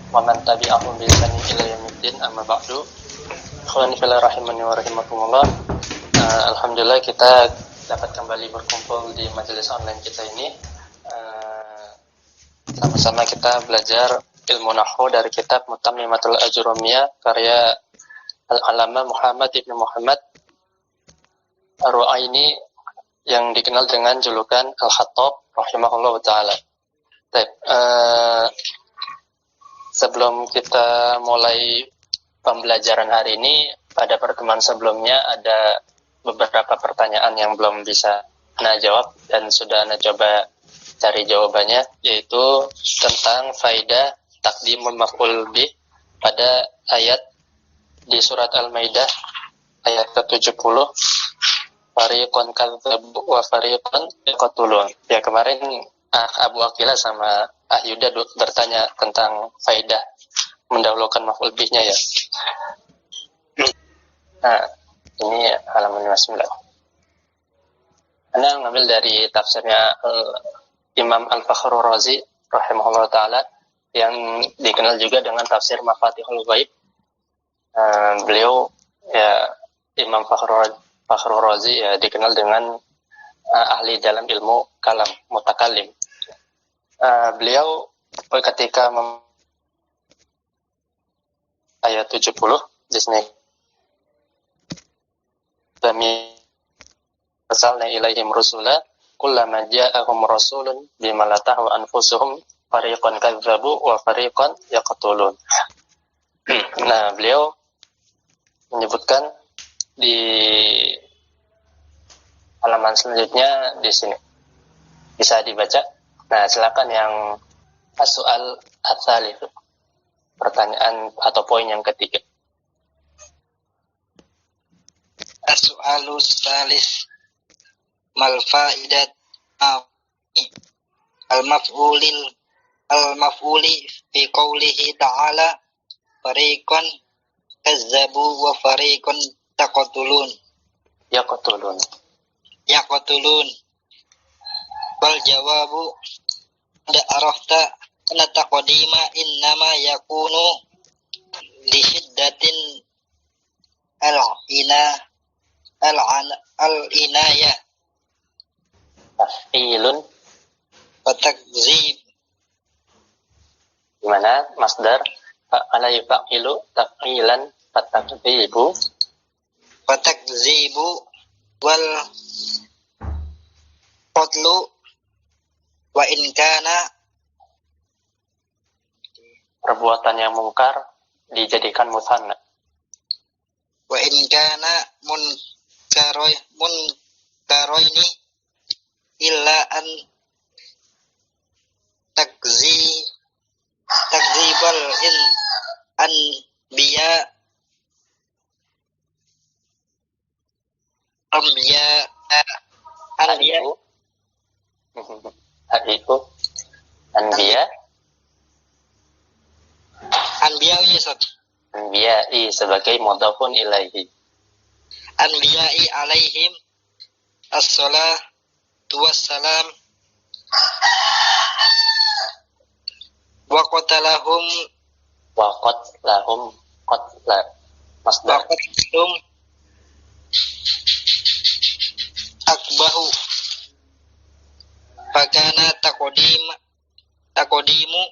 wa man tabi'ahum bi ihsan ila yaumiddin, amma ba'du. Ikhwani fillah rahimani wa rahimakumullah. Alhamdulillah kita dapat kembali berkumpul di majelis online kita ini. Sama-sama kita belajar ilmu nahwu dari kitab Mutammimatul Ajrumiyah karya Al-Alama Muhammad ibn Muhammad Ar-Ru'aini yang dikenal dengan julukan Al-Khattab rahimahullah ta'ala. Sebelum kita mulai pembelajaran hari ini, pada pertemuan sebelumnya ada beberapa pertanyaan yang belum bisa Ana jawab dan sudah Ana coba cari jawabannya, yaitu tentang faidah taqdimul maf'ul bih pada ayat di surat Al-Maidah ayat ke-70, fariqan kadzabu wa fariqan yaqtulun. Ya, kemarin Abu Aqila sama Yuda bertanya tentang faidah mendahulukan maf'ul bihnya ya. Nah, ini halaman 59. Anda ngambil dari tafsirnya Imam Al-Fakhrur Razi rahimahullah ta'ala yang dikenal juga dengan tafsir Mafatihul Ghaib. Beliau ya, Imam Fakhrur Razi ya, dikenal dengan ahli dalam ilmu kalam, mutakallim. Beliau ketika ayat 70 di sini, kami arsalna ilaihim rusula kullama ja'ahum rasulun bima la tahwa anfusuhum fariqan kadzabu wa fariqan yaqtulun. Nah, beliau menyebutkan di halaman selanjutnya di sini. Bisa dibaca? Nah, silakan yang as-su'al ats-tsalits. Pertanyaan atau poin yang ketiga. As-su'alu ats-tsalits mal fa'idat al-maf'uli fi qoulihi ta'ala fariqan kazzabu wa fariqan yaqtulun wal jawabu da arafta anna taqdima innama yakunu li shiddatin al-inaya Taf'ilun fatakzib. Gimana masdar fa'ala yaf'ilu taf'ilan fatakzibu wal qatlu wa in kana perbuatan yang mungkar dijadikan mutsanna. Wa in kana munkaroini illa an takzibal anbiya'i sebagai mudhafun ilaihi. Anbiya'i alaihim as-salatu wassalam wa qatlahum qatla masdar akbahu fakana taqdimu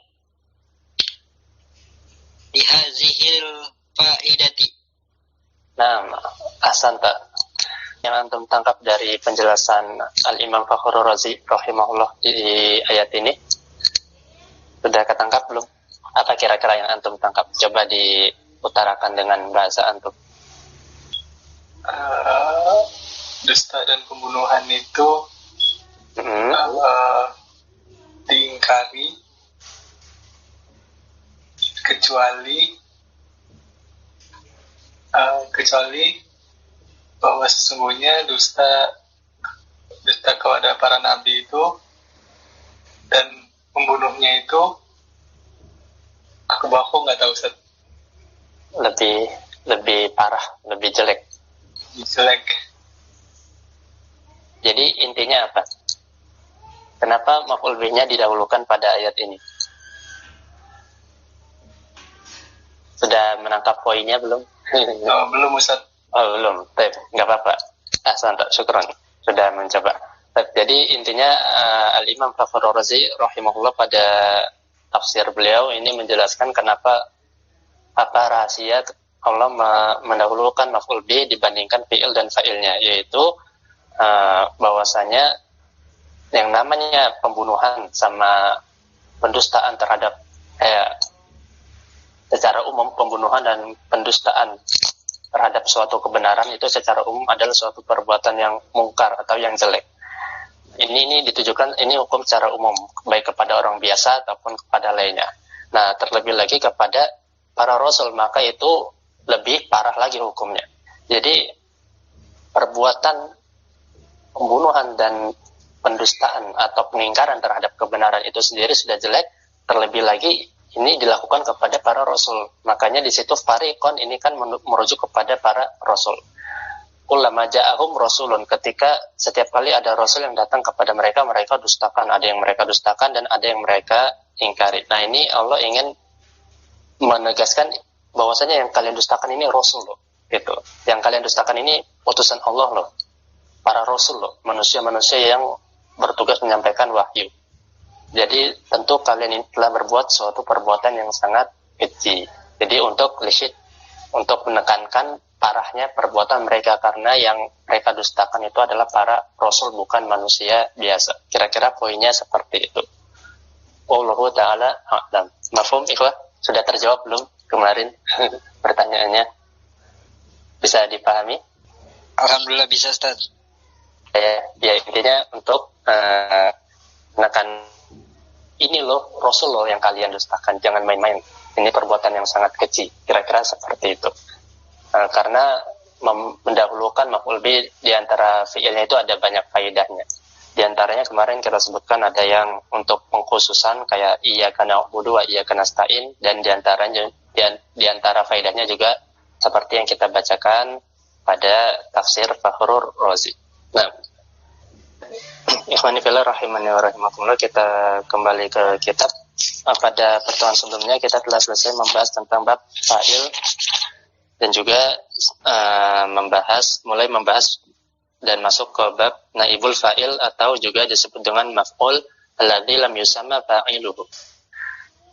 bihazihil faidati. Nah, ahsanta. Yang antum tangkap dari penjelasan Al-Imam Fakhrur Razi rahimahullah di ayat ini, sudah ketangkap belum? Apa kira-kira yang antum tangkap? Coba diutarakan dengan bahasa antum. Dusta dan pembunuhan itu diingkari kecuali bahwa sesungguhnya dusta kepada para nabi itu dan membunuhnya itu aku nggak tahu Ustaz. Lebih parah, lebih jelek. Jadi intinya apa? Kenapa maf'ul bihnya didahulukan pada ayat ini? Sudah menangkap poinnya belum? Oh, belum Ustaz. Oh belum, baik, nggak apa-apa. Santai, syukron, sudah mencoba. Baik, jadi intinya Al-Imam Fakhrul Razi rahimahullah pada tafsir beliau ini menjelaskan kenapa apa rahasia Allah mendahulukan maf'ul bi dibandingkan fi'il dan fa'ilnya, yaitu bahwasanya yang namanya pembunuhan sama pendustaan terhadap secara umum pembunuhan dan pendustaan terhadap suatu kebenaran itu secara umum adalah suatu perbuatan yang mungkar atau yang jelek. Ini ditujukan, ini hukum secara umum baik kepada orang biasa ataupun kepada lainnya. Nah, terlebih lagi kepada para rasul, maka itu lebih parah lagi hukumnya. Jadi perbuatan pembunuhan dan pendustaan atau pengingkaran terhadap kebenaran itu sendiri sudah jelek, terlebih lagi ini dilakukan kepada para rasul. Makanya di situ fariqon ini kan merujuk kepada para rasul. Kullama ja'ahum rasulun, ketika setiap kali ada rasul yang datang kepada mereka, mereka dustakan, ada yang mereka dustakan dan ada yang mereka ingkari. Nah, ini Allah ingin menegaskan bahwasanya yang kalian dustakan ini rasul loh, gitu. Yang kalian dustakan ini utusan Allah loh. Para rasul loh, manusia-manusia yang bertugas menyampaikan wahyu. Jadi tentu kalian ini telah berbuat suatu perbuatan yang sangat keji. Jadi untuk menekankan parahnya perbuatan mereka, karena yang mereka dustakan itu adalah para rasul, bukan manusia biasa. Kira-kira poinnya seperti itu. Wallahu ta'ala a'lam. Mafhum ikhwah? Sudah terjawab belum kemarin pertanyaannya? Bisa dipahami? Alhamdulillah bisa, Ustaz. Ya intinya untuk menekan ini loh rasul loh yang kalian dustakan, jangan main-main, ini perbuatan yang sangat keji, kira-kira seperti itu. Karena mendahulukan maf'ul bi di antara fi'ilnya itu ada banyak faedahnya. Di antaranya kemarin kita sebutkan ada yang untuk pengkhususan kayak iyyaka na'budu wa iyyaka nasta'in, dan di antara faedahnya juga seperti yang kita bacakan pada tafsir Fakhrul Razi. Nah, ikhwani fillah rahimani wa rahimakumullah, kita kembali ke kitab. Pada pertemuan sebelumnya kita telah selesai membahas tentang bab fa'il dan juga mulai membahas dan masuk ke bab naibul fa'il atau juga disebut dengan maf'ul alladzi lam yusamma fa'iluhu,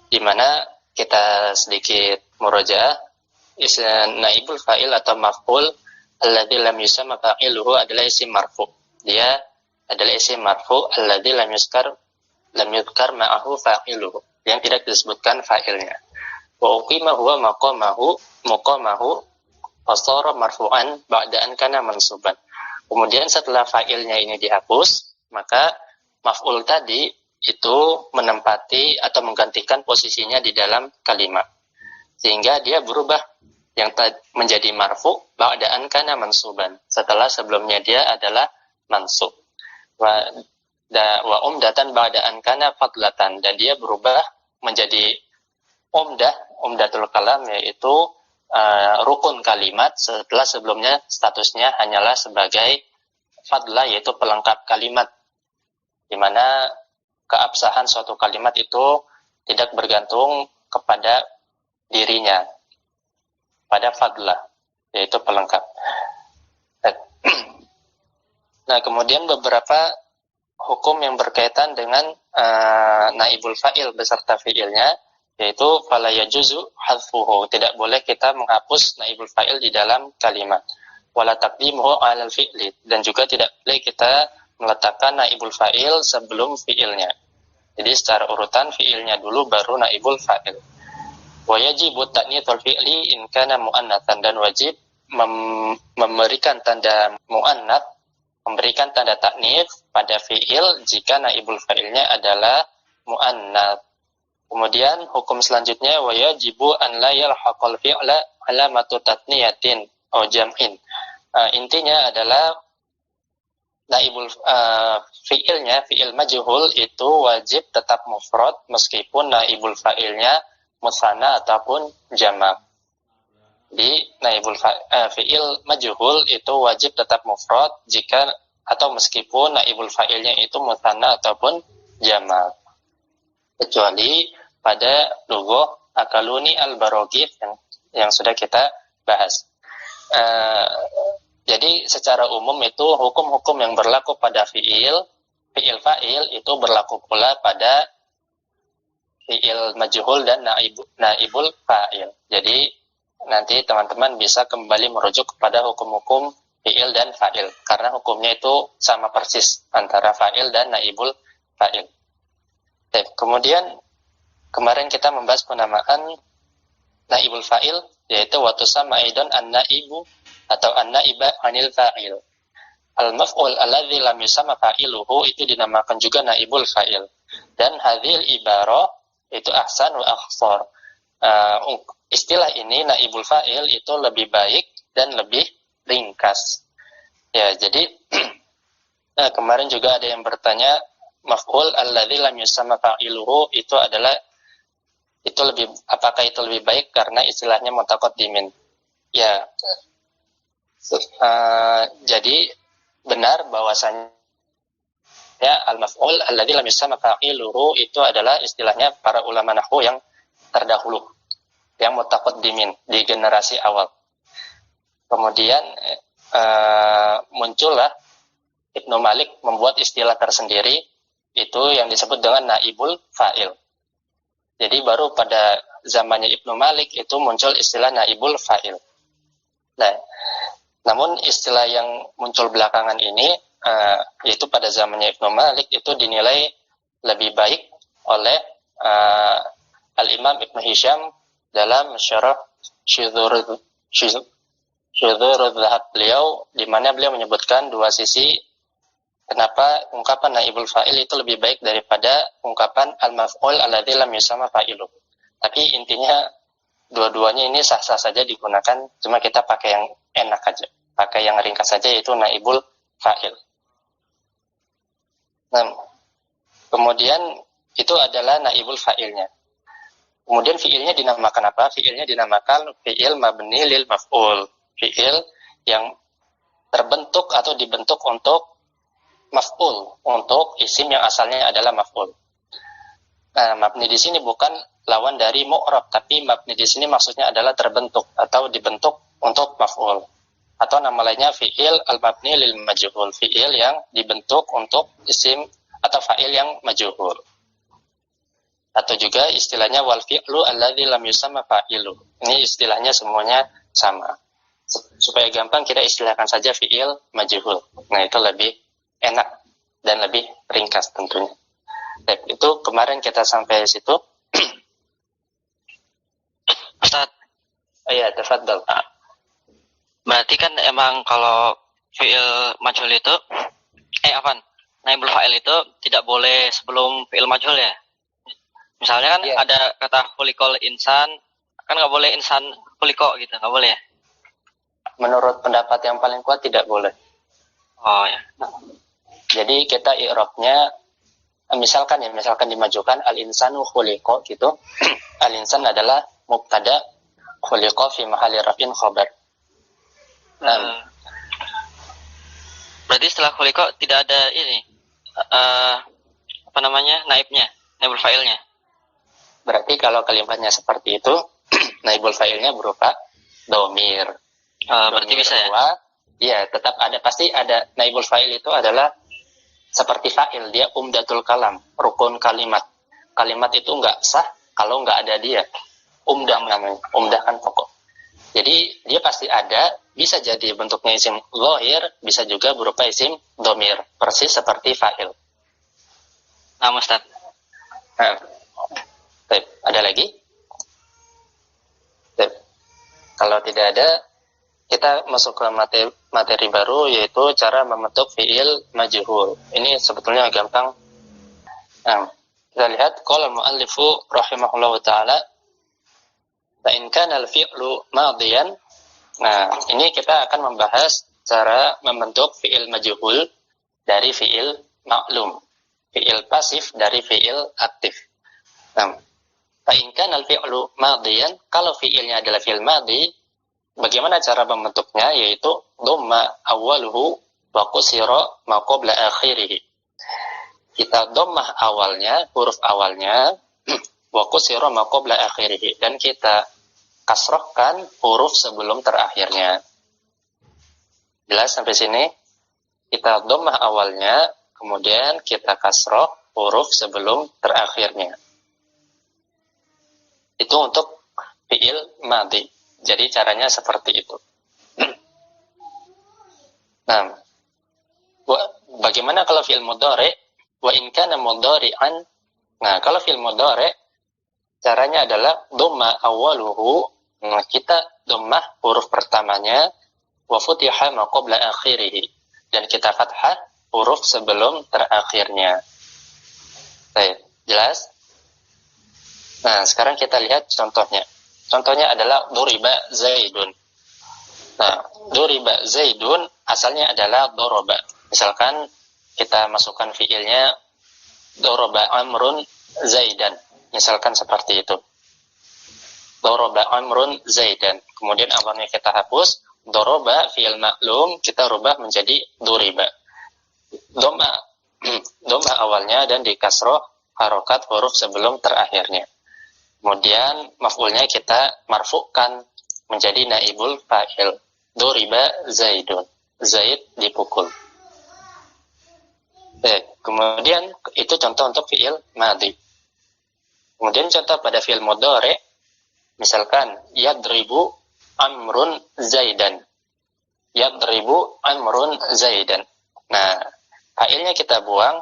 di mana kita sedikit murojaah. Naibul fa'il atau maf'ul alladzi lam yusamma fa'iluhu adalah isim marfu. Dia adalah isim marfu alladzi lam yuzkar ma'ahu fa'iluhu, yang tidak disebutkan fa'ilnya. Wa uqima huwa maqamahu fasara marfu'an ba'da an kana mansuban. Kemudian setelah fa'ilnya ini dihapus, maka maf'ul tadi itu menempati atau menggantikan posisinya di dalam kalimat, sehingga dia berubah yang menjadi marfu ba'da an kana mansuban, setelah sebelumnya dia adalah mansub. Wa umdatan ba'da an kana fadlatan, dan dia berubah menjadi umdatul kalam, yaitu rukun kalimat setelah sebelumnya statusnya hanyalah sebagai fadla, yaitu pelengkap kalimat, di mana keabsahan suatu kalimat itu tidak bergantung kepada dirinya, pada fadla, yaitu pelengkap. Nah, kemudian beberapa hukum yang berkaitan dengan naibul fa'il beserta fi'ilnya, yaitu fala yajuzu hadfuhu, tidak boleh kita menghapus naibul fa'il di dalam kalimat, wala taqdimuhu 'alal fi'li, dan juga tidak boleh kita meletakkan naibul fa'il sebelum fi'ilnya. Jadi secara urutan fi'ilnya dulu baru naibul fa'il. Wa yajibu ta'nitsul fi'li in kana muannatsan, dan wajib memberikan tanda muannats, memberikan tanda ta'nits pada fi'il jika naibul fa'ilnya adalah muannats. Kemudian hukum selanjutnya wa yajibu an la yalhaqal fi'la alamatu tatniyatin atau jam'in. Intinya adalah naibul fi'ilnya, fi'il majhul itu wajib tetap mufrad meskipun naibul fa'ilnya musanna ataupun jamak. Di naibul fi'il majhul itu wajib tetap mufrad jika atau meskipun naibul fa'ilnya itu musanna ataupun jamak. Kecuali pada lughah akaluni al-baragif yang sudah kita bahas. Jadi secara umum itu hukum-hukum yang berlaku pada fiil fa'il itu berlaku pula pada fiil majhul dan naibul fa'il. Jadi nanti teman-teman bisa kembali merujuk kepada hukum-hukum fiil dan fa'il karena hukumnya itu sama persis antara fa'il dan naibul fa'il. Kemudian kemarin kita membahas penamaan naibul fa'il yaitu watusama aidan an-naibu atau an-naiba anil fa'il. Al-maf'ul alladzi lam yusamma fa'iluhu itu dinamakan juga naibul fa'il. Dan hadhil ibarah itu ahsan wa akhsar. Istilah ini naibul fa'il itu lebih baik dan lebih ringkas. Ya, jadi kemarin juga ada yang bertanya maf'ul alladzi lam yusamma fa'iluhu itu apakah itu lebih baik karena istilahnya mutaqaddimin. Ya. Jadi benar bahwasanya al-maf'ul alladzi lam yusamma fa'iluhu itu adalah istilahnya para ulama nahwu yang terdahulu, yang mutaqaddimin di generasi awal. Kemudian muncullah Ibnu Malik membuat istilah tersendiri itu yang disebut dengan naibul fa'il. Jadi baru pada zamannya Ibnu Malik itu muncul istilah naibul fa'il. Nah, namun istilah yang muncul belakangan ini yaitu pada zamannya Ibnu Malik itu dinilai lebih baik oleh Al-Imam Ibnu Hisham dalam syarah Syudzurudz Dzahab beliau, di mana beliau menyebutkan dua sisi kenapa ungkapan naibul fa'il itu lebih baik daripada ungkapan al-maf'ul alladzi lam yusamma fa'iluh. Tapi intinya dua-duanya ini sah-sah saja digunakan, cuma kita pakai yang enak aja, pakai yang ringkas saja yaitu naibul fa'il. Nah, kemudian itu adalah naibul fa'ilnya. Kemudian fi'ilnya dinamakan apa? Fi'ilnya dinamakan fi'il mabni lil maf'ul. Fi'il yang terbentuk atau dibentuk untuk maf'ul, untuk isim yang asalnya adalah maf'ul. Nah, mabni di sini bukan lawan dari mu'rab, tapi mabni di sini maksudnya adalah terbentuk atau dibentuk untuk maf'ul. Atau nama lainnya fi'il al-mabni lil majhul, fi'il yang dibentuk untuk isim atau fa'il yang majhul. Atau juga istilahnya wal fi'lu alladzi lam yusamma fa'ilu. Ini istilahnya semuanya sama. Supaya gampang kita istilahkan saja fi'il majhul. Nah, itu lebih enak dan lebih ringkas tentunya. Baik, itu kemarin kita sampai situ. Ustaz. Iya, tafadhal. Berarti kan emang kalau fi'il majhul itu naibul fa'il itu tidak boleh sebelum fi'il majhul ya. Misalnya kan ada kata khuliqal insan, kan nggak boleh insan khuliqa gitu, nggak boleh ya? Menurut pendapat yang paling kuat tidak boleh. Oh ya. Jadi kita i'rabnya misalkan dimajukan al-insanu khuliqa gitu. Al-insan adalah mubtada, khuliqa fi mahalli raf'in khabar. Berarti setelah khuliqa tidak ada ini naibnya, naibul fa'ilnya. Berarti kalau kalimatnya seperti itu naibul fa'ilnya berupa dhamir. Berarti bisa ya? Iya, tetap ada, pasti ada. Naibul fa'il itu adalah seperti fa'il, dia umdatul kalam, rukun kalimat. Kalimat itu nggak sah kalau nggak ada dia. Umdah namanya, umdah kan pokok. Jadi dia pasti ada, bisa jadi bentuknya isim zahir, bisa juga berupa isim dhamir, persis seperti fa'il. Nah, Ustaz. Ada lagi? Kalau tidak ada, kita masuk ke materi baru, yaitu cara membentuk fi'il majhul. Ini sebetulnya gampang. Nah, kita lihat qala al-muallifu rahimahullahu taala fa in kana al-fi'lu madiyan. Nah, ini kita akan membahas cara membentuk fi'il majhul dari fi'il ma'lum, fi'il pasif dari fi'il aktif. Nah, fa in kana al-fi'lu madiyan, kalau fi'ilnya adalah fi'il madi, bagaimana cara membentuknya? Yaitu dhamma awwaluhu wa qusira ma qabla akhirih. Kita dhammah awalnya, huruf awalnya, wa qusira ma qabla akhirih, dan kita kasrohkan huruf sebelum terakhirnya. Jelas sampai sini? Kita dhammah awalnya, kemudian kita kasroh huruf sebelum terakhirnya. Itu untuk fi'il madhi. Jadi caranya seperti itu. Nah, bagaimana kalau fi'il mudhari? Wa in kana mudhari'an. Nah, kalau fi'il mudhari caranya adalah dhamma awaluhu. Nah, kita dhammah huruf pertamanya, wa futiha ma qabla akhirih, dan kita fathah huruf sebelum terakhirnya. Baik, jelas? Nah, sekarang kita lihat contohnya. Contohnya adalah duriba Zaidun. Nah, duriba Zaidun asalnya adalah doroba. Misalkan kita masukkan fiilnya doroba Amrun Zaidan. Misalkan seperti itu. Doroba Amrun Zaidan. Kemudian amarnya kita hapus. Doroba fiil maklum kita rubah menjadi duriba. Doma awalnya dan dikasroh harokat huruf sebelum terakhirnya. Kemudian maf'ulnya kita marfu'kan menjadi naibul fa'il. Duriba Zaidun. Zaid dipukul. Kemudian itu contoh untuk fi'il madhi. Kemudian contoh pada fi'il mudhari, misalkan yadribu Amrun Zaidan. Yadribu Amrun Zaidan. Nah, fa'ilnya kita buang,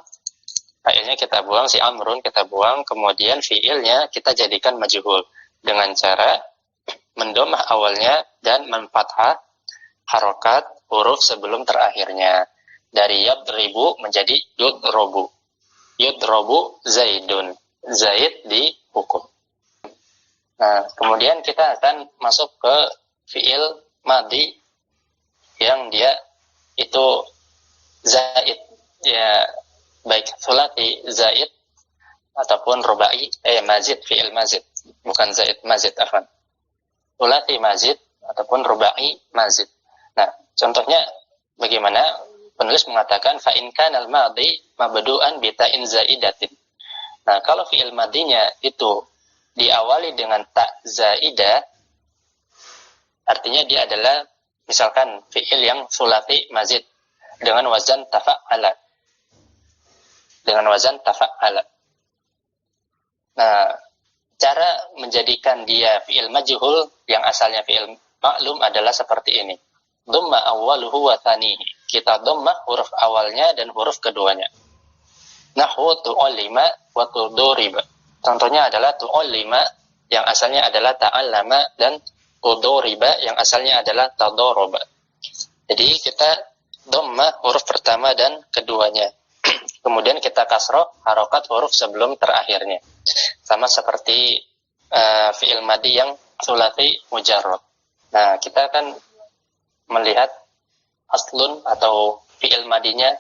si Amrun kita buang, kemudian fi'ilnya kita jadikan majhul dengan cara mendomah awalnya dan menfathah harokat huruf sebelum terakhirnya. Dari yadribu menjadi yudrobu. Yudrobu Zaidun. Zaid dipukul. Nah, kemudian kita akan masuk ke fi'il madhi yang dia itu zaid, ya baik sulati zaid ataupun rubai mazid, fi'il mazid, bukan zaid mazid, afwan. Sulati mazid ataupun rubai mazid. Nah, contohnya bagaimana? Penulis mengatakan fa in kana al-madhi mabdu'an bi ta'in zaidatin. Nah, kalau fi'il madhinya itu diawali dengan ta zaidah, artinya dia adalah misalkan fi'il yang sulati mazid dengan wazan tafa'ala. Dengan wazan tafa'ala. Nah, cara menjadikan dia fi'il majhul yang asalnya fi'il maklum adalah seperti ini. Dhamma awwaluhu wa thanihi. Kita dhammah huruf awalnya dan huruf keduanya. Nahwu tu'allima wa tuduriba. Contohnya adalah tu'allima yang asalnya adalah ta'allama dan tuduriba yang asalnya adalah tadoroba. Jadi kita dhammah huruf pertama dan keduanya. Kemudian kita kasroh harokat huruf sebelum terakhirnya. Sama seperti fi'il madhi yang sulati mujarrad. Nah, kita akan melihat aslun atau fi'il madinya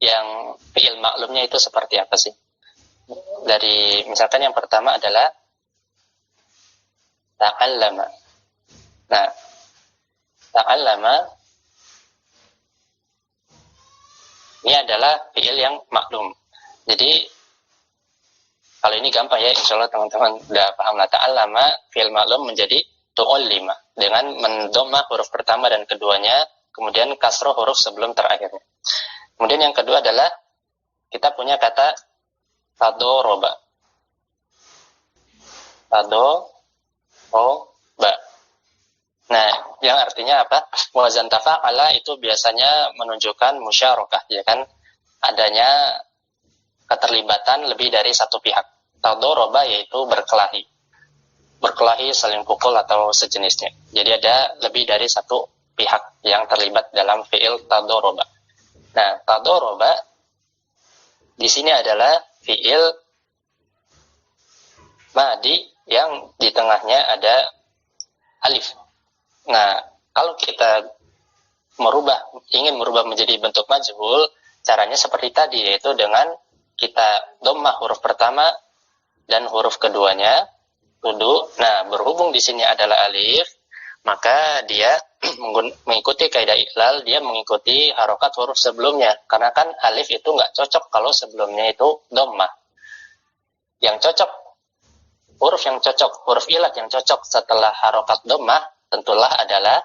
yang fi'il maklumnya itu seperti apa sih. Dari misalkan yang pertama adalah ta'allama. Nah, ta'allama ini adalah fi'il yang maklum. Jadi kalau ini gampang ya, insya Allah teman-teman udah paham lah. Ta'allama fi'il maklum menjadi tu'allima dengan mendomah huruf pertama dan keduanya, kemudian kasroh huruf sebelum terakhirnya. Kemudian yang kedua adalah kita punya kata tadoroba. Tadoroba. Nah, yang artinya apa? Wazan tafa'ala itu biasanya menunjukkan musyarakah, ya kan? Adanya keterlibatan lebih dari satu pihak. Tadoroba yaitu berkelahi. Berkelahi, saling pukul atau sejenisnya. Jadi ada lebih dari satu pihak yang terlibat dalam fi'il tadoroba. Nah, tadoroba di sini adalah fi'il madhi yang di tengahnya ada alif. Nah, kalau kita ingin merubah menjadi bentuk majhul, caranya seperti tadi, yaitu dengan kita dhammah huruf pertama dan huruf keduanya, Nah, berhubung di sini adalah alif, maka dia mengikuti kaidah iklal, dia mengikuti harokat huruf sebelumnya. Karena kan alif itu nggak cocok kalau sebelumnya itu dhammah. Yang cocok huruf yang cocok, huruf ilat yang cocok setelah harokat dhammah tentulah adalah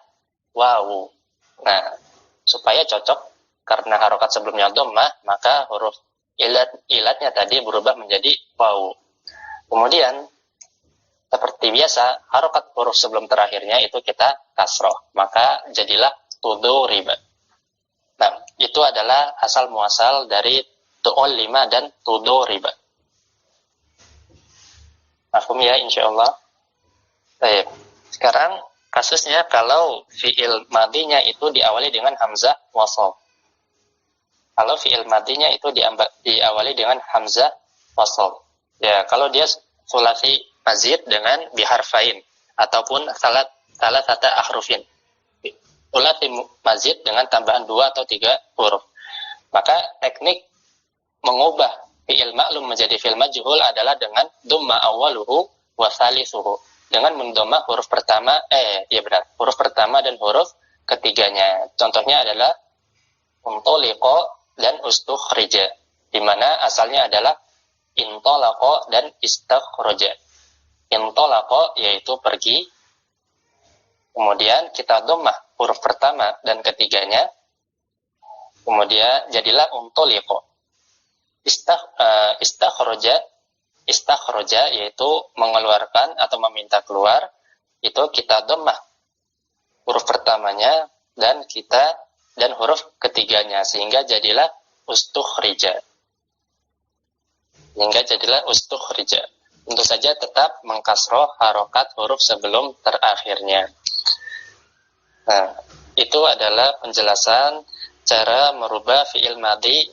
wawu. Nah, supaya cocok karena harokat sebelumnya dhammah, maka huruf ilatnya tadi berubah menjadi wawu. Kemudian seperti biasa, harokat huruf sebelum terakhirnya itu kita kasroh, maka jadilah tuduriba. Nah, itu adalah asal muasal dari tu'allima dan tuduriba. Mafhum ya, insyaallah. Baik. Sekarang kasusnya kalau fi'il madinya itu diawali dengan hamzah wasl. Kalau fi'il madinya itu diawali dengan hamzah wasl. Ya, kalau dia sulasi mazid dengan biharfain ataupun salat kata ahrufin. Sulasi mazid dengan tambahan 2 atau 3 huruf. Maka teknik mengubah fi'il ma'lum menjadi fi'il majhul adalah dengan dhamma awwaluhu wa tsalisuhu. Dengan mendhamma huruf pertama huruf pertama dan huruf ketiganya. Contohnya adalah untoliqa dan ustukhrija, di mana asalnya adalah intolaqa dan istakhraja. Intolaqa yaitu pergi, kemudian kita dhammah huruf pertama dan ketiganya, kemudian jadilah untoliqa. Istakhraja yaitu mengeluarkan atau meminta keluar, itu kita dhammah huruf pertamanya dan huruf ketiganya sehingga jadilah ustukhrija. Tentu saja tetap mengkasroh harokat huruf sebelum terakhirnya. Nah, itu adalah penjelasan cara merubah fi'il madhi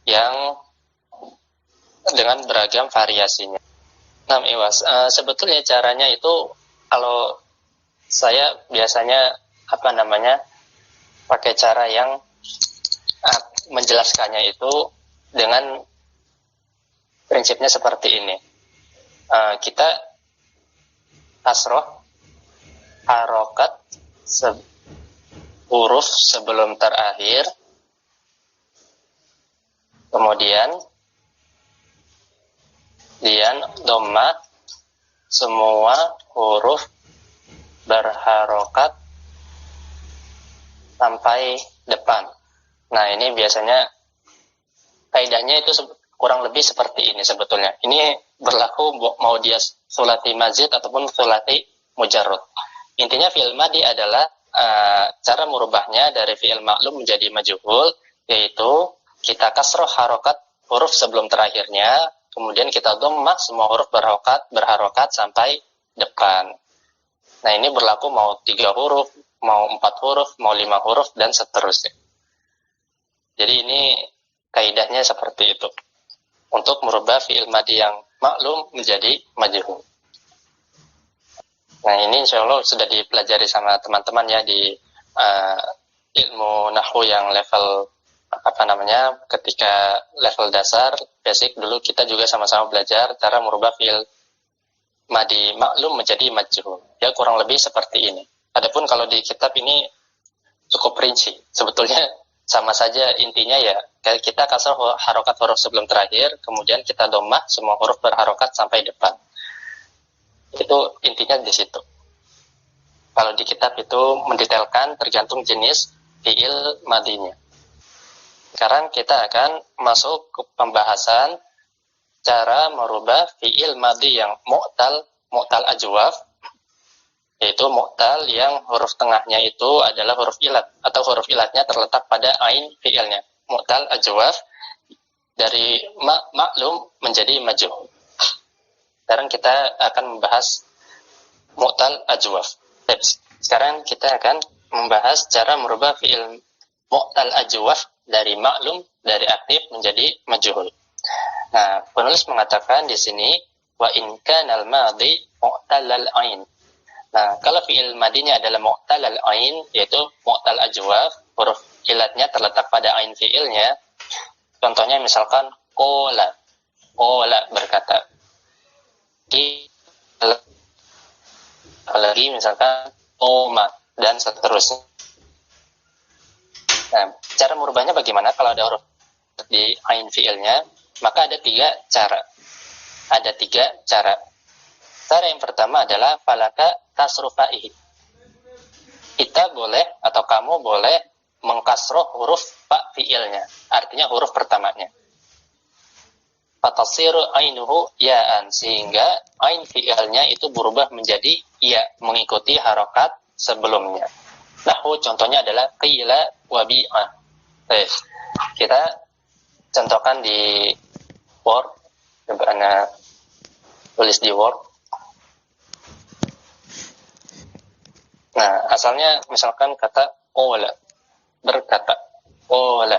yang dengan beragam variasinya. Nah, Iwas, sebetulnya caranya itu kalau saya biasanya pakai cara yang menjelaskannya itu dengan prinsipnya seperti ini. Kita kasroh harokat huruf sebelum terakhir, kemudian dhammah semua huruf berharokat sampai depan. Nah, ini biasanya kaidahnya itu kurang lebih seperti ini sebetulnya. Ini berlaku mau dia sulati mazid ataupun sulati mujarrad. Intinya fi'il madhi adalah cara merubahnya dari fi'il ma'lum menjadi majhul, yaitu kita kasroh harokat huruf sebelum terakhirnya, kemudian kita dhammah semua huruf berharokat sampai depan. Nah, ini berlaku mau 3 huruf, mau 4 huruf, mau 5 huruf, dan seterusnya. Jadi ini kaidahnya seperti itu. Untuk merubah fi'il madhi yang maklum menjadi majhul. Nah, ini insya Allah sudah dipelajari sama teman-teman ya di ilmu nahwu yang level ketika level dasar basic dulu kita juga sama-sama belajar cara merubah fi'il madhi maklum menjadi majhul. Ya, kurang lebih seperti ini. Adapun kalau di kitab ini cukup rinci. Sebetulnya sama saja intinya ya, kita kasroh harokat huruf sebelum terakhir, kemudian kita dhammah semua huruf berharokat sampai depan. Itu intinya di situ. Kalau di kitab itu mendetailkan tergantung jenis fi'il madhinya. Sekarang kita akan masuk ke pembahasan cara merubah fi'il madhi yang mu'tal ajwaf, yaitu mu'tal yang huruf tengahnya itu adalah huruf ilat atau huruf ilatnya terletak pada ain fi'ilnya. Mu'tal ajwaf dari maklum menjadi majhul. Sekarang kita akan membahas mu'tal ajwaf. Sekarang kita akan membahas cara merubah fi'il mu'tal ajwaf dari maklum, dari aktif menjadi majhul. Nah, penulis mengatakan di sini wa in kana al-madhi mu'talal ain. Nah, kalau fi'il madinya adalah mu'talal ain, yaitu mu'tal ajwaf, huruf ilatnya terletak pada ain fi'ilnya. Contohnya misalkan qala berkata. Apalagi misalkan oma dan seterusnya. Nah, cara merubahnya bagaimana kalau ada huruf di ain fi'ilnya? Maka ada 3 cara. Cara yang pertama adalah falaka kasrufa'ihi. Kita boleh atau kamu boleh mengkasroh huruf fa fi'ilnya, artinya huruf pertamanya. Fatasiru ainuhu ya'an, sehingga ain fi'ilnya itu berubah menjadi ya, mengikuti harokat sebelumnya. Nahu contohnya adalah qila wa bi'a. Kita contohkan di Word, coba Anda tulis di Word. Nah, asalnya misalkan kata qala, berkata qala.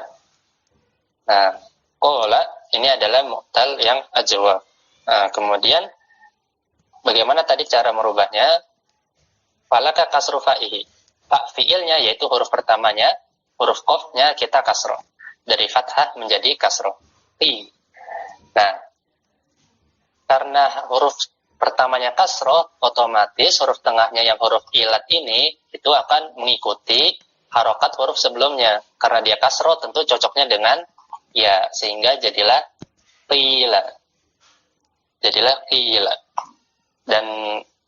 Nah, qala ini adalah mu'tal yang ajwa. Nah, kemudian bagaimana tadi cara merubahnya? Falaka kasru fa'ihi. Fa fi'ilnya yaitu huruf pertamanya, huruf qafnya kita kasroh. Dari fathah menjadi kasroh. Qi. Nah, karena huruf pertamanya kasroh, otomatis huruf tengahnya yang huruf ilat ini itu akan mengikuti harokat huruf sebelumnya. Karena dia kasroh tentu cocoknya dengan ya, sehingga jadilah qila. Jadilah qila. Dan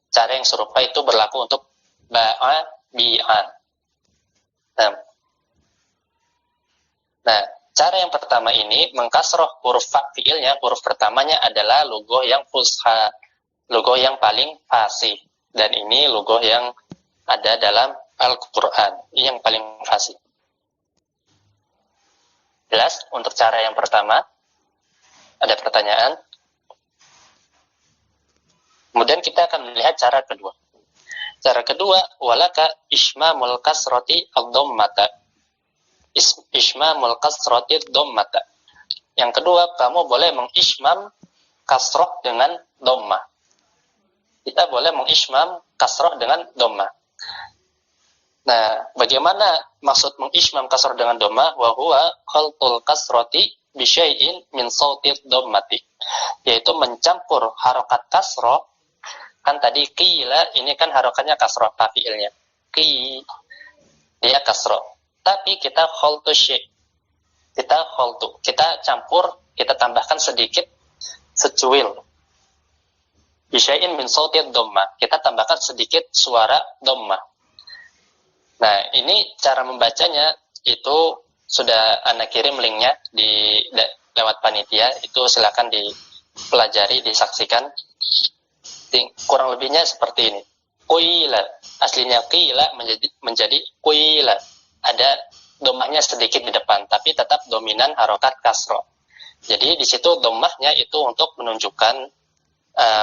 cara yang serupa itu berlaku untuk ba'a, bi'a. Nah, cara yang pertama ini mengkasroh huruf fa fi'ilnya, huruf pertamanya adalah lugoh yang fusha, lugoh yang paling fasih. Dan ini lugoh yang ada dalam Al-Quran, yang paling fasih. Jelas untuk cara yang pertama? Ada pertanyaan? Kemudian kita akan melihat cara kedua. Cara kedua, walaka ismamul kasrati ad-dhammata. Ismamul kasrati ad-dhammata. Yang kedua, kamu boleh mengismam kasroh dengan dhammah. Kita boleh mengismam kasroh dengan dhammah. Nah, bagaimana maksud mengismam kasroh dengan dhammah? Wa huwa khaltul kasrati bi syai'in min sauti dhammati. Yaitu mencampur harokat kasroh. Kan tadi qila, ini kan harokatnya kasroh, fi'ilnya. Qi, dia kasroh. Tapi kita khaltu syai'. Kita campur, kita tambahkan sedikit secuil. Bi syai'in min sauti dhammah. Kita tambahkan sedikit suara dhammah. Nah, ini cara membacanya itu sudah Anda kirim linknya di lewat panitia, itu silakan dipelajari, disaksikan. Kurang lebihnya seperti ini. Qila, aslinya qila menjadi qila. Ada dhammahnya sedikit di depan, tapi tetap dominan harokat kasroh. Jadi di situ dhammahnya itu untuk menunjukkan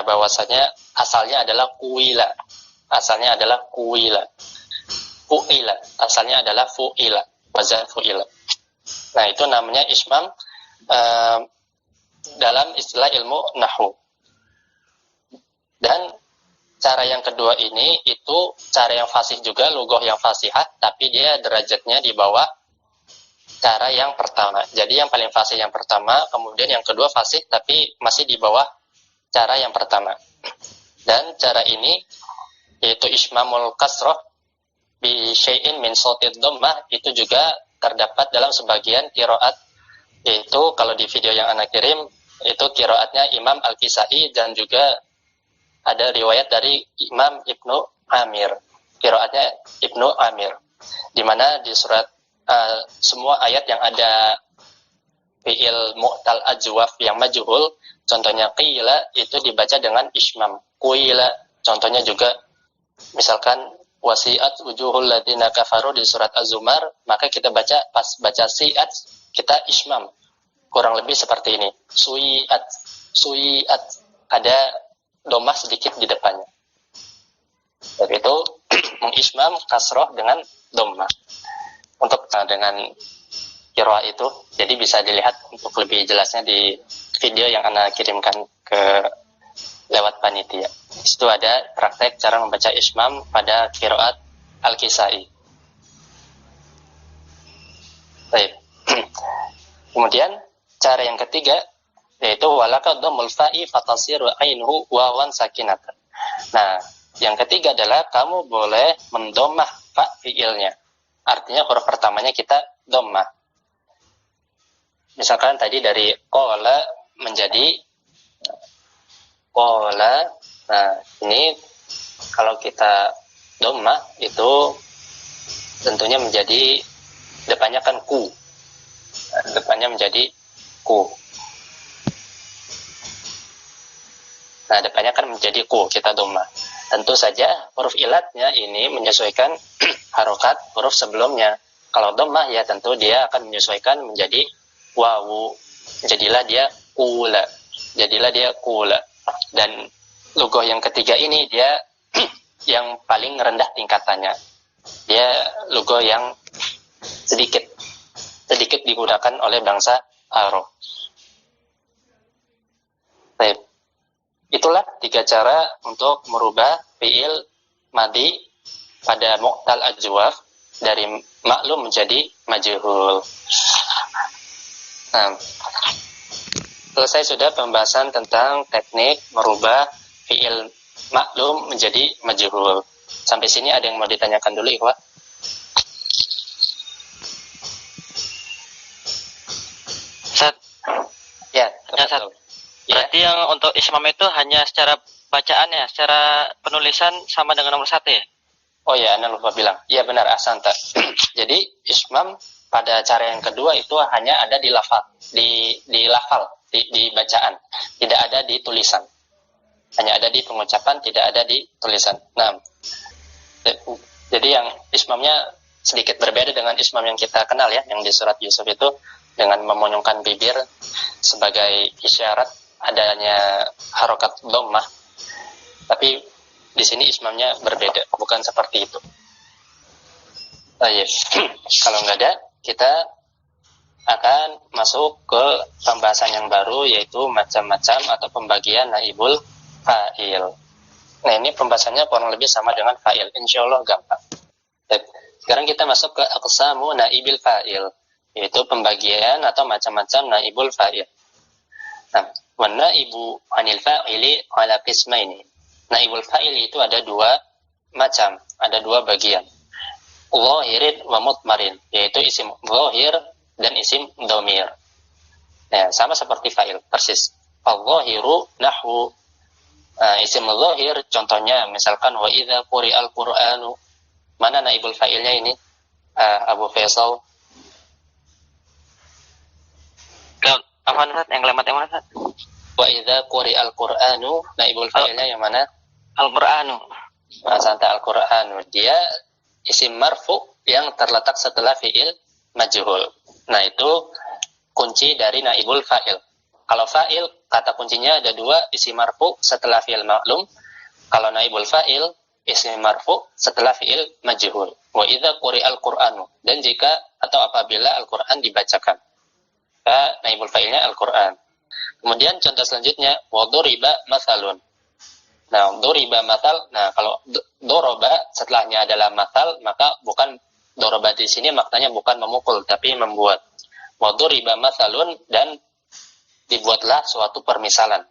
bahwasanya asalnya adalah qila. Asalnya adalah qila. Fu'ila, asalnya adalah fu'ila, wazan fu'ila. Nah, itu namanya ismam dalam istilah ilmu nahwu. Dan cara yang kedua ini itu cara yang fasih juga, lugoh yang fasihah, tapi dia derajatnya di bawah cara yang pertama. Jadi yang paling fasih yang pertama, kemudian yang kedua fasih tapi masih di bawah cara yang pertama. Dan cara ini yaitu ismamul kasroh bi syai'in min sautid dhammah, itu juga terdapat dalam sebagian qiraat, yaitu kalau di video yang Anda kirim itu qiraatnya Imam Al-Kisai dan juga ada riwayat dari Imam Ibnu Amir, qiraatnya Ibnu Amir, di mana di surat semua ayat yang ada fi'il mu'tal ajwaf yang majhul, contohnya qila, itu dibaca dengan ismam. Qila contohnya juga misalkan wasi'at wujuhul ladzina kafaru di surat Az-Zumar, maka kita baca, pas baca si'at kita ismam. Kurang lebih seperti ini. Sui'at ada dhammah sedikit di depannya. Jadi itu mengismam kasroh dengan dhammah. Untuk dengan qiraah itu, jadi bisa dilihat untuk lebih jelasnya di video yang Anda kirimkan ke lewat panitia. Di situ ada praktek cara membaca ismam pada qiraat Al-Kisai. Baik. Kemudian cara yang ketiga yaitu walaka dhammul fa'i fatasiru ainhu wawan sakinatan. Nah, yang ketiga adalah kamu boleh mendomah fa fi'ilnya. Artinya huruf pertamanya kita dhammah. Misalkan tadi dari qala menjadi qala. Nah, ini kalau kita dhammah itu tentunya menjadi depannya kan ku. Nah, depannya menjadi ku. Nah, depannya kan menjadi ku, kita dhammah. Tentu saja huruf ilatnya ini menyesuaikan harokat huruf sebelumnya. Kalau dhammah ya tentu dia akan menyesuaikan menjadi wawu. Jadilah dia kula. Jadilah dia kula. Dan lughah yang ketiga ini dia yang paling rendah tingkatannya. Dia lughah yang sedikit digunakan oleh bangsa Arab. Baik. Itulah 3 cara untuk merubah fiil madhi pada mu'tal ajwaf dari maklum menjadi majhul. Nah, selesai sudah pembahasan tentang teknik merubah fiil maklum menjadi majhul. Sampai sini ada yang mau ditanyakan dulu, Ikhwan? Ustaz. Ya, Ustaz. Berarti yang untuk ismam itu hanya secara bacaan ya, secara penulisan sama dengan nomor 1 ya? Oh ya, Anda lupa bilang. Iya benar, ahsanta. Jadi ismam pada cara yang kedua itu hanya ada di lafal, di lafal, di bacaan, tidak ada di tulisan. Hanya ada di pengucapan, tidak ada di tulisan. Nah, jadi yang ismamnya sedikit berbeda dengan ismam yang kita kenal ya, yang di surat Yusuf itu dengan memonyongkan bibir sebagai isyarat adanya harokat dhammah. Tapi di sini ismamnya berbeda, bukan seperti itu. Baik. Kalau nggak ada, kita akan masuk ke pembahasan yang baru, yaitu macam-macam atau pembagian naibul fa'il. Nah, ini pembahasannya kurang lebih sama dengan fa'il. Insya Allah gampang. Baik. Sekarang kita masuk ke aqsamu naibil fa'il, yaitu pembagian atau macam-macam naibul fa'il. Nah, wa naibu anil fa'ili ala qismaini. Naibul fa'il itu ada 2 macam, ada 2 bagian. Zahirin wa mutmarin, yaitu isim zahir dan isim dhamir. Nah, sama seperti fa'il, persis. Al-zahiru nahwu. Isim zahir contohnya misalkan wa idza quri'al qur'anu. Mana naibul fa'ilnya ini? Abu Faisal. Apa yang kalimat yang mana, Ustaz? Wa idza quri'al qur'anu, naibul fa'ilnya yang mana? Al-Qur'anu. Santa Al-Qur'anu. Dia isim marfu yang terletak setelah fi'il majhul. Nah, itu kunci dari naibul fa'il. Kalau fa'il, kata kuncinya ada 2, isim marfu setelah fi'il maklum. Kalau naibul fa'il, isim marfu setelah fi'il majhul. Wa idza quri'al qur'anu. Dan jika atau apabila Al-Qur'an dibacakan, naibul fa'ilnya Al-Qur'an. Kemudian contoh selanjutnya, wa duriba mathalun. Nah, duriba mathal, nah kalau doroba setelahnya adalah mathal, maka bukan doroba di sini maknanya bukan memukul, tapi membuat. Wa duriba mathalun, dan dibuatlah suatu permisalan.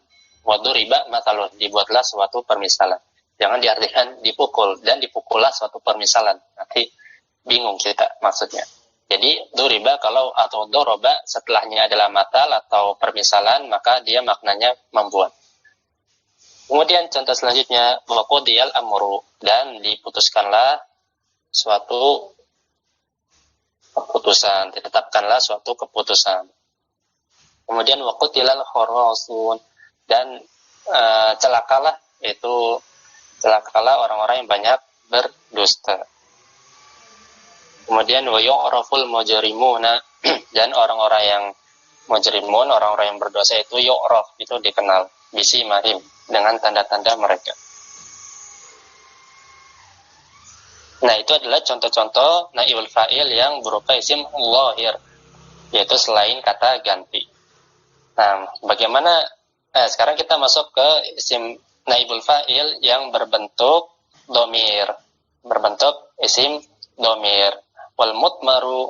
Wa duriba mathalun, dibuatlah suatu permisalan. Jangan diartikan dipukul, dan dipukullah suatu permisalan. Nanti bingung kita maksudnya. Jadi duriba kalau atau doroba setelahnya adalah matal atau permisalan, maka dia maknanya membuat. Kemudian contoh selanjutnya, waqudiyal amru, dan diputuskanlah suatu keputusan, ditetapkanlah suatu keputusan. Kemudian waqutilal kharasun, dan celakalah, itu celakalah orang-orang yang banyak berdusta. Kemudian wa yu'raful mujrimuna, dan orang-orang yang mujrimun, orang-orang yang berdosa itu yu'raf, itu dikenal bisi mahim, dengan tanda-tanda mereka. Nah, itu adalah contoh-contoh naibul fa'il yang berupa isim zahir, yaitu selain kata ganti. Nah, bagaimana sekarang kita masuk ke isim naibul fa'il yang berbentuk dhamir, berbentuk isim dhamir. Wal mutmaru,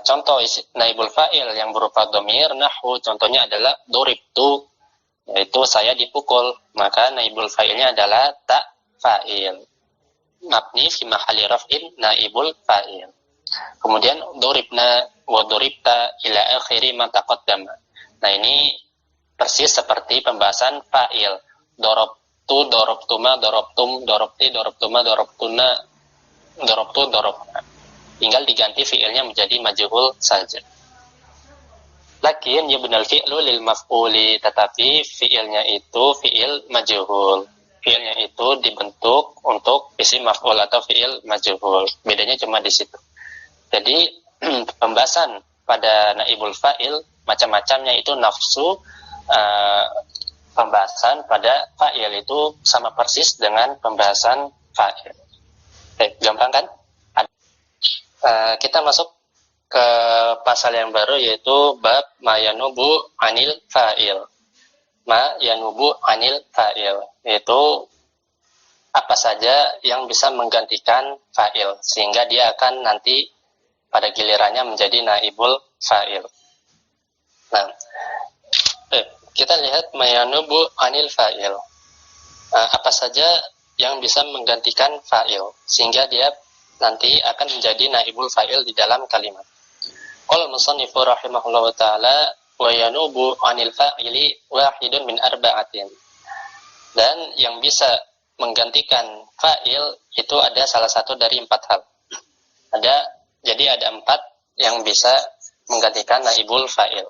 contoh naibul fa'il yang berupa dhamir nahwu, contohnya adalah duribtu, yaitu saya dipukul, maka naibul fa'ilnya adalah ta fa'il, mabni fi mahalli raf'in naibul fa'il. Kemudian duribna wa duribta ila akhiri ma taqaddama. Nah, ini persis seperti pembahasan fa'il. dorobtu, dorobtuma, dorobtum, dorobti, dorobtuma, dorobtuna, dorobtu, dorobna. Tinggal diganti fiilnya menjadi majhul saja. Lakin yubnal fi'lu lil maf'uli, tetapi fiilnya itu fiil majhul. Fiilnya itu dibentuk untuk isim maf'ul atau fiil majhul. Bedanya cuma di situ. Jadi pembahasan pada naibul fa'il macam-macamnya itu nafsu, pembahasan pada fa'il itu sama persis dengan pembahasan fa'il. Gampang kan? Kita masuk ke pasal yang baru, yaitu bab ma yanubu anil fa'il. Ma yanubu anil fa'il, yaitu apa saja yang bisa menggantikan fa'il sehingga dia akan nanti pada gilirannya menjadi naibul fa'il. Nah, kita lihat ma yanubu anil fa'il. Apa saja yang bisa menggantikan fa'il sehingga dia nanti akan menjadi naibul fa'il di dalam kalimat. Qala al-musannifu rahimahullahu ta'ala wa yanubu 'anil fa'ili wahidun min arba'atin. Dan yang bisa menggantikan fa'il itu ada salah satu dari 4 hal. Jadi ada 4 yang bisa menggantikan naibul fa'il.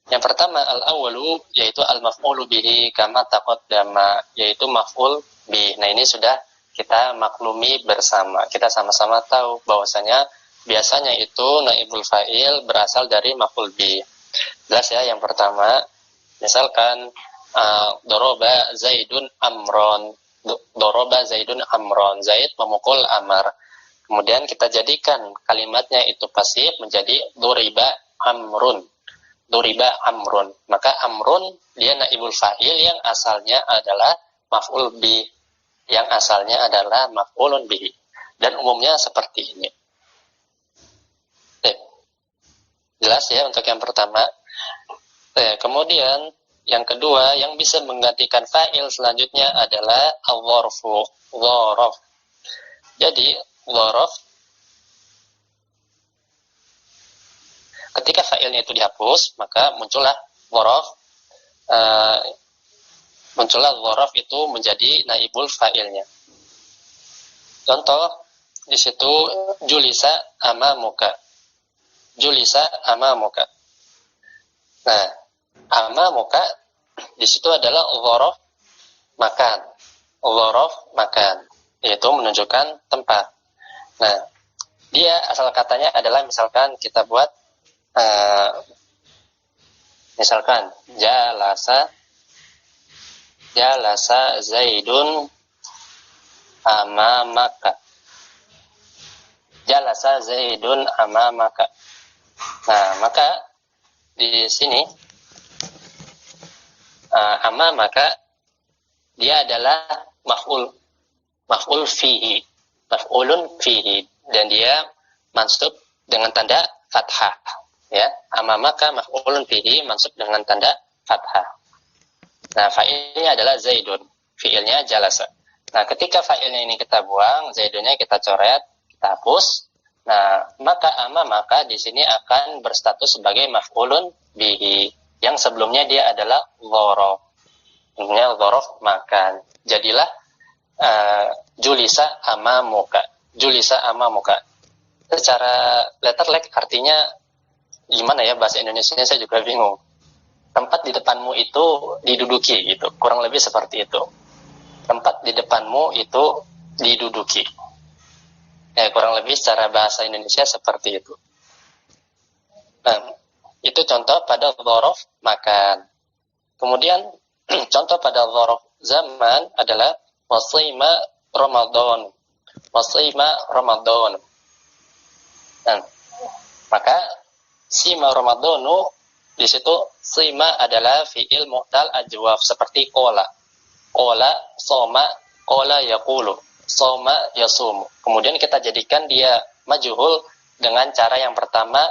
Yang pertama al-awwalu, yaitu al-maf'ulu bihi kama taqaddama, yaitu maf'ul bih. Nah, ini sudah kita maklumi bersama. Kita sama-sama tahu bahwasanya biasanya itu naibul fa'il berasal dari maf'ul bih. Jelas ya, yang pertama, misalkan doroba Zaidun Amron. Doroba Zaidun Amron. Zaid memukul Amar. Kemudian kita jadikan kalimatnya itu pasif menjadi duriba Amrun. Duriba Amrun. Maka Amrun dia naibul fa'il yang asalnya adalah maf'ul bih. Yang asalnya adalah maf'ulun bih. Dan umumnya seperti ini. Jelas ya untuk yang pertama. Kemudian yang kedua yang bisa menggantikan fa'il selanjutnya adalah al-dzarfu, dzaraf. Jadi dzaraf ketika fa'ilnya itu dihapus, maka muncullah dzaraf. Muncullah dzaraf itu menjadi naibul fa'ilnya. Contoh di situ julisa amamuka. Julisa amamuka. Nah, amamuka di situ adalah dzaraf makan. Dzaraf makan, yaitu menunjukkan tempat. Nah, dia asal katanya adalah misalkan kita buat misalkan jalasa Zaidun amamaka. Jalasa Zaidun amamaka. Nah, maka di sini amamaka dia adalah maf'ul fihi, maf'ulun fihi, dan dia mansub dengan tanda fathah, ya. Amamaka maf'ulun fihi mansub dengan tanda fathah. Nah, fa'ilnya adalah Zaidun, fi'ilnya jalasa. Nah, ketika fa'ilnya ini kita buang, Zaidunnya kita coret, kita hapus. Nah, maka amamaka di sini akan berstatus sebagai maf'ulun bihi, yang sebelumnya dia adalah dzaraf. Sebelumnya dzaraf makan. Jadilah julisa amamuka. Julisa amamuka. Secara letterlek artinya gimana ya bahasa Indonesianya, saya juga bingung. Tempat di depanmu itu diduduki gitu. Kurang lebih seperti itu. Tempat di depanmu itu diduduki. Kurang lebih secara bahasa Indonesia seperti itu. Nah, itu contoh pada dzaraf makan. Kemudian contoh pada dzaraf zaman adalah wasima Ramadan. Wasima Ramadan. Nah, maka sima Ramadanu di situ sima adalah fiil mu'tal ajwaf seperti qala. Qala soma, qala yaqulu. Soma yasumu. Kemudian kita jadikan dia majhul dengan cara yang pertama,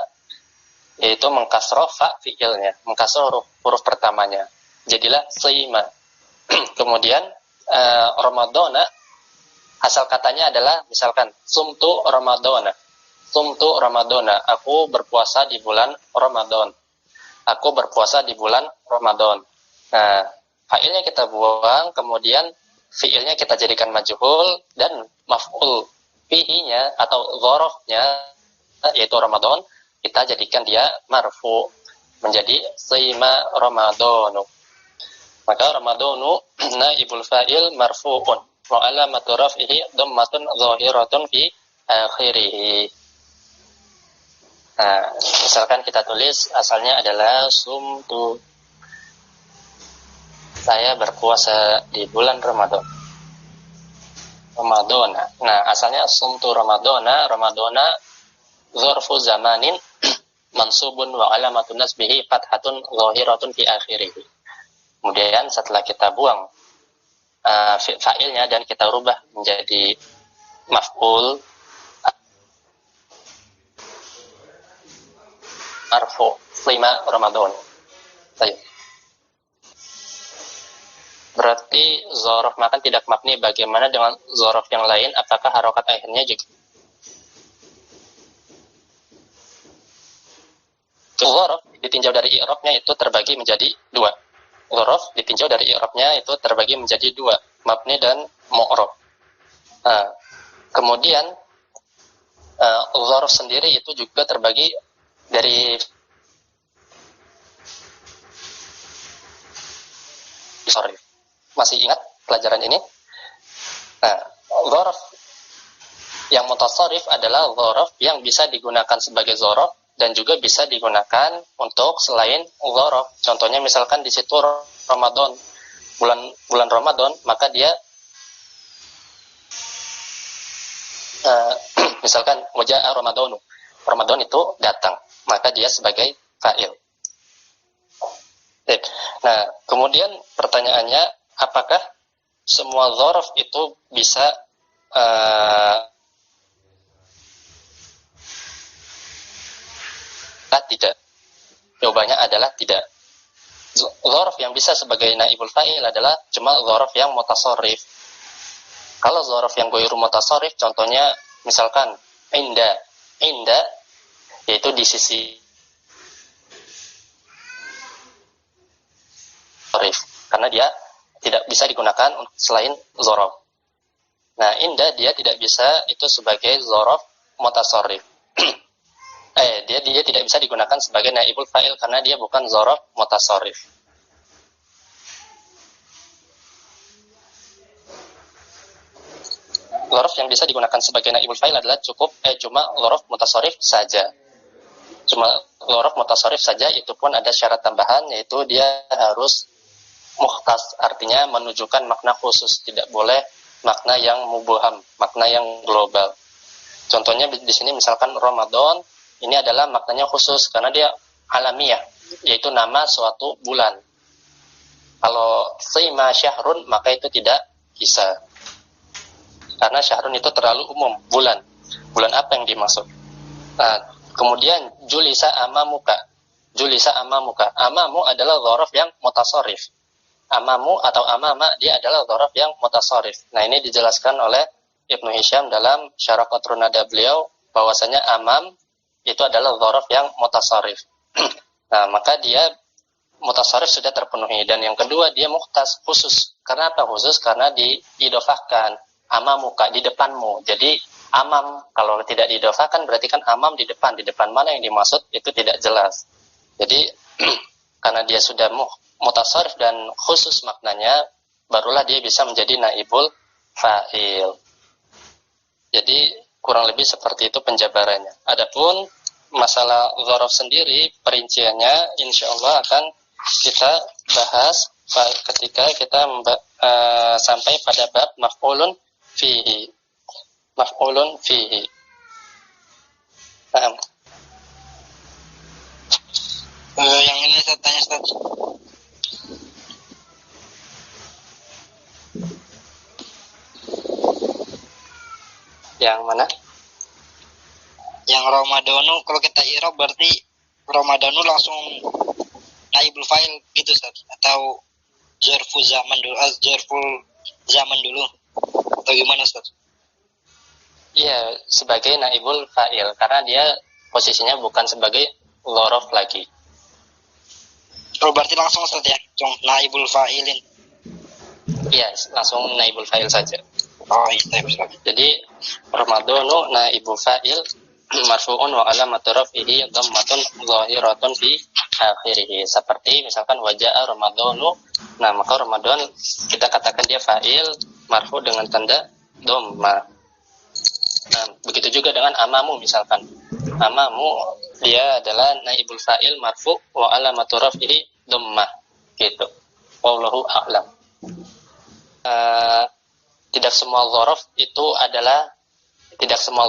yaitu mengkasroh fa fiilnya, mengkasroh huruf pertamanya. Jadilah sima. Kemudian Ramadana asal katanya adalah misalkan sumtu Ramadana. Sumtu Ramadana, aku berpuasa di bulan Ramadan. Aku berpuasa di bulan Ramadan. Nah, fa'ilnya kita buang, kemudian fi'ilnya kita jadikan majhul, dan maf'ul fihi-nya atau dzarafnya yaitu Ramadan kita jadikan dia marfu menjadi sima Ramadanu. Maka Ramadanu naibul fa'il marfu'un wa alamatu raf'ihi dhammatun zahiratun fi akhirih. Nah, misalkan kita tulis asalnya adalah sumtu, saya berpuasa di bulan Ramadan. Ramadana. Nah, asalnya sumtu Ramadana, Ramadana dzarfu zamanin mansubun wa alamatun nasbihi fathatun zahiratun fi akhirih. Kemudian setelah kita buang fa'ilnya dan kita rubah menjadi maf'ul marfu lima Ramadan. Baik. Berarti dzaraf makan tidak mabni. Bagaimana dengan dzaraf yang lain? Apakah harokat akhirnya juga dzaraf ditinjau dari i'rabnya itu terbagi menjadi dua. Dzaraf ditinjau dari i'rabnya itu terbagi menjadi dua, mabni dan mu'rab. Nah, kemudian dzaraf sendiri itu juga terbagi dari sorry. Masih ingat pelajaran ini? Nah, dzaraf yang mutasarrif adalah dzaraf yang bisa digunakan sebagai dzaraf dan juga bisa digunakan untuk selain dzaraf. Contohnya misalkan di situ Ramadan, bulan Ramadan, maka dia misalkan waja'a Ramadanu. Ramadan itu datang, maka dia sebagai fa'il. Nah, kemudian pertanyaannya, apakah semua dzaraf itu bisa tidak? Jawabannya adalah tidak. Dzaraf yang bisa sebagai naibul fa'il adalah cuma dzaraf yang mutasarrif. Kalau dzaraf yang ghairu mutasarrif, contohnya misalkan inda yaitu di sisi karena dia tidak bisa digunakan selain dzaraf. Nah, inda dia tidak bisa itu sebagai dzaraf mutasarrif. Dia tidak bisa digunakan sebagai naibul fa'il karena dia bukan dzaraf mutasarrif. Dzaraf yang bisa digunakan sebagai naibul fa'il adalah cuma dzaraf mutasarrif saja. Cuma dzaraf mutasarrif saja, itu pun ada syarat tambahan, yaitu dia harus mukhtas, artinya menunjukkan makna khusus, tidak boleh makna yang mubham, makna yang global. Contohnya di sini misalkan Ramadan, ini adalah maknanya khusus karena dia alamiah, yaitu nama suatu bulan. Kalau sima syahrun, maka itu tidak bisa. Karena syahrun itu terlalu umum, bulan. Bulan apa yang dimaksud? Nah, kemudian julisa amamuka. Julisa amamuka. Amamu adalah dzaraf yang mutasarrif. Amamu atau amama dia adalah dzaraf yang mutasarrif. Nah, ini dijelaskan oleh Ibnu Hisham dalam Syarah Qatrun Nada beliau bahwasanya amam itu adalah dzaraf yang mutasarrif. Nah, maka dia mutasarrif sudah terpenuhi, dan yang kedua dia mukhtas, khusus. Karena apa khusus? Karena diidofahkan amamuka, di depanmu. Jadi amam kalau tidak diidofahkan berarti kan amam di depan mana yang dimaksud itu tidak jelas. Jadi karena dia sudah mutasarrif dan khusus maknanya, barulah dia bisa menjadi naibul fa'il. Jadi kurang lebih seperti itu penjabarannya. Adapun masalah dzaraf sendiri, perinciannya insyaallah akan kita bahas ketika kita sampai pada bab maf'ulun fihi. Maf'ulun fihi. Paham? Yang ini saya tanya, Ustaz. Yang mana? Yang Ramadanu, kalau kita i'rab berarti Ramadanu langsung naibul fa'il gitu, Ustaz, atau zarful zaman dulu atau gimana, Ustaz? Iya, sebagai naibul fa'il karena dia posisinya bukan sebagai dzaraf lagi. Oh, berarti langsung, Ustaz, ya, naibul fa'ilin. Iya, langsung naibul fa'il saja. Oh iya, Ustaz. Jadi Ramadhanu naibul fa'il marfu'un wa alamatu raf'ihi dhammatun zahiratun fi akhirih. Seperti misalkan waja'a Ramadhanu, nah maka Ramadan kita katakan dia fa'il marfu dengan tanda dhamma. Nah, begitu juga dengan amamu misalkan. Amamu dia adalah naibul fa'il marfu wa alamatu raf'ihi dhammah. Gitu. Wallahu a'lam. Tidak semua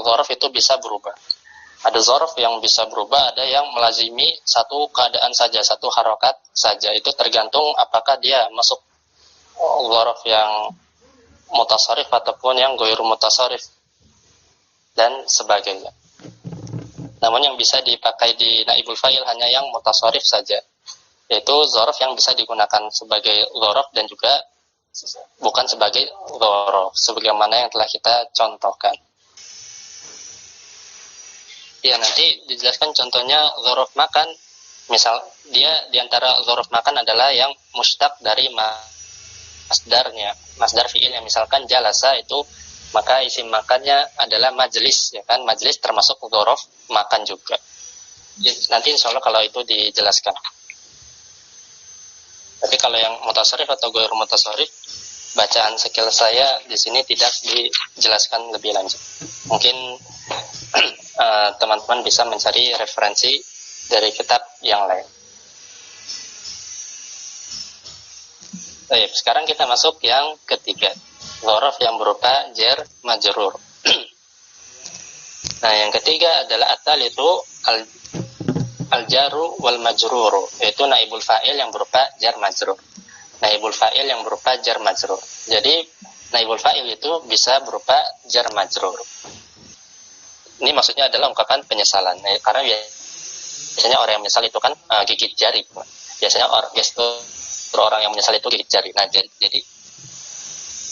dzaraf itu bisa berubah. Ada dzaraf yang bisa berubah, ada yang melazimi satu keadaan saja, satu harokat saja. Itu tergantung apakah dia masuk dzaraf yang mutasarrif ataupun yang ghairu mutasarrif dan sebagainya. Namun yang bisa dipakai di naibul fa'il hanya yang mutasarrif saja, yaitu dzaraf yang bisa digunakan sebagai dzaraf dan juga bukan sebagai dzaraf, sebagaimana yang telah kita contohkan. Ya, nanti dijelaskan contohnya dzaraf makan. Misal dia diantara dzaraf makan adalah yang mustaq dari masdarnya, masdar fiilnya. Misalkan jalasa itu, maka isim makannya adalah majlis, ya kan? Majlis termasuk dzaraf makan juga. Nanti insya Allah kalau itu dijelaskan. Tapi kalau yang mutasarrif atau ghairu mutasarrif, bacaan skill saya di sini tidak dijelaskan lebih lanjut. Mungkin teman-teman bisa mencari referensi dari kitab yang lain. Baik, sekarang kita masuk yang ketiga, dzaraf yang berupa jar majrur. Nah, yang ketiga adalah at-talitsu al-jaru wal majruru, yaitu naibul fa'il yang berupa jar majrur. Naibul fa'il yang berupa jar majrur. Jadi naibul fa'il itu bisa berupa jar majrur. Ini maksudnya adalah ungkapan penyesalan. Nah, karena biasanya orang yang menyesal itu kan gigit jari. Biasanya gestur orang yang menyesal itu gigit jari. Nah, jadi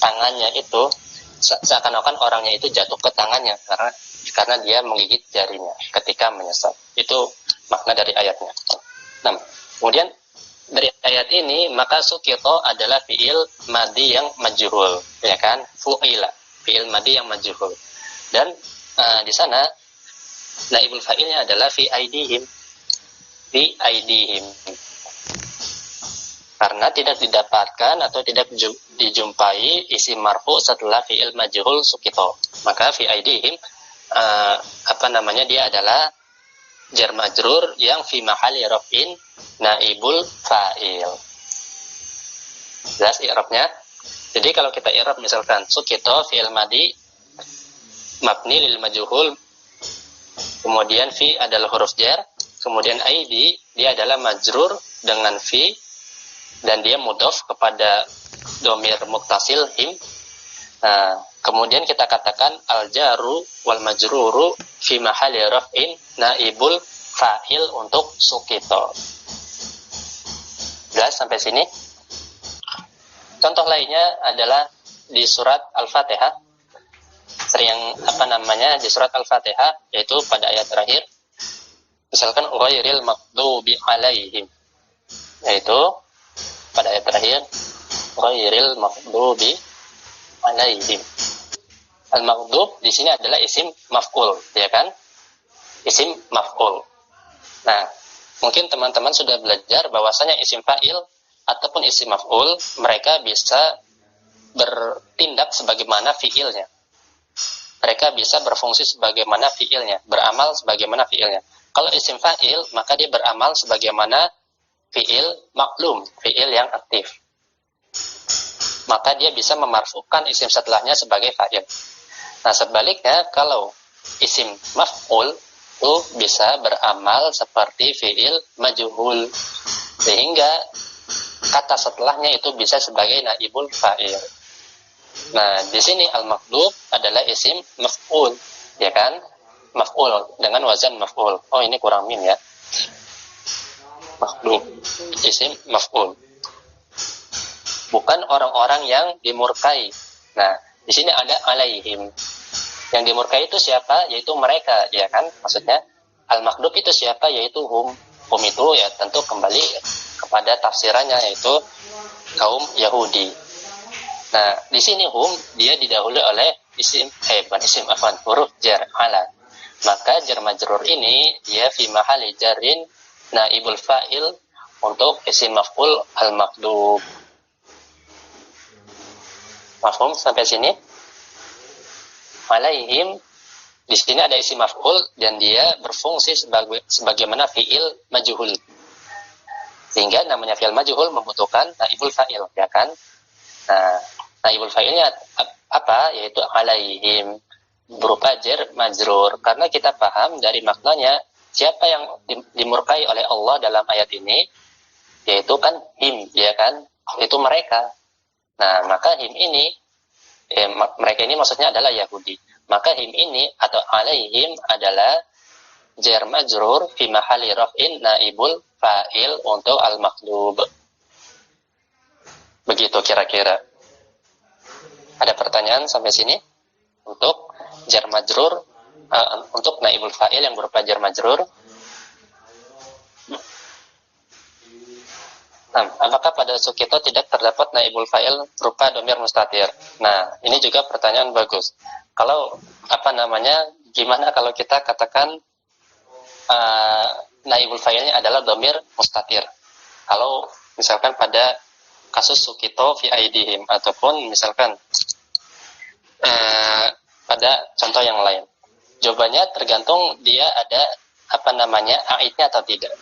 tangannya itu seakan-akan orangnya itu jatuh ke tangannya karena dia menggigit jarinya ketika menyesal. Itu makna dari ayatnya. Nah, kemudian dari ayat ini maka sukito adalah fiil madi yang majhul, ya kan? Fu'ila, fiil madi yang majhul. Dan di sana naibul fa'ilnya adalah fi aidihim, karena tidak didapatkan atau tidak dijumpai isim marfu setelah fiil majhul sukito. Maka fi aidihim dia adalah jar majrur yang fi mahali raf'in naibul fa'il. Jelas i'rabnya? Jadi kalau kita i'rab misalkan sukito fi'il madi mabni lil majhul, kemudian fi adalah huruf jar, kemudian aidi dia adalah majrur dengan fi dan dia mudhof kepada dhamir muttasil him. Nah, kemudian kita katakan al-jaru wal majruru fi mahalli raf'in naibul fa'il untuk sukito. Jelas sampai sini? Contoh lainnya adalah di surat Al-Fatihah. Di surat Al-Fatihah, yaitu pada ayat terakhir. Misalkan ghairil maghdubi alaihim. Yaitu pada ayat terakhir ghairil maghdubi alaihim. Al-maghdub di sini adalah isim maf'ul, ya kan? Isim maf'ul. Nah, mungkin teman-teman sudah belajar bahwasanya isim fa'il ataupun isim maf'ul mereka bisa bertindak sebagaimana fi'ilnya. Mereka bisa berfungsi sebagaimana fi'ilnya, beramal sebagaimana fi'ilnya. Kalau isim fa'il, maka dia beramal sebagaimana fi'il maklum, fi'il yang aktif. Maka dia bisa memarfukan isim setelahnya sebagai fa'il. Nah, sebaliknya kalau isim maf'ul itu bisa beramal seperti fi'il majhul, sehingga kata setelahnya itu bisa sebagai naibul fa'il. Nah, di sini al-maghdub adalah isim maf'ul, ya kan? Maf'ul dengan wazan maf'ul. Oh, ini kurang mim ya. Maghdub, isim maf'ul. Bukan orang-orang yang dimurkai. Nah, di sini ada alaihim. Yang dimurkai itu siapa? Yaitu mereka, ya kan? Maksudnya al-maghdub itu siapa? Yaitu hum. Hum itu ya tentu kembali kepada tafsirannya, yaitu kaum Yahudi. Nah, di sini hum dia didahului oleh huruf jar ala. Maka jar majrur ini dia fi mahali jarin naibul fa'il untuk isim maf'ul al-maqdum. Mafhum sampai sini? Alaihim di sini ada isim maf'ul dan dia berfungsi sebagaimana fi'il majhul. Sehingga namanya fi'il majhul membutuhkan naibul fa'il, ya kan? Nah, naibul fa'ilnya apa? Yaitu alaihim berupa jar majrur. Karena kita paham dari maknanya siapa yang dimurkai oleh Allah dalam ayat ini, yaitu kan him, ya kan? Itu mereka. Nah, maka him ini mereka ini maksudnya adalah Yahudi. Maka him ini atau alaihim adalah jar majrur fi mahali raf'in naibul fa'il untuk al-maqlub. Begitu kira-kira. Ada pertanyaan sampai sini? Untuk jar majrur untuk naibul fa'il yang berupa jar majrur. Nah, apakah pada sukito tidak terdapat naibul fa'il berupa domir mustatir? Nah, ini juga pertanyaan bagus. Kalau gimana kalau kita katakan naibul fa'ilnya adalah domir mustatir? Kalau misalkan pada kasus sukito fi aidihim ataupun misalkan pada contoh yang lain. Jawabannya tergantung dia ada aidnya atau tidak.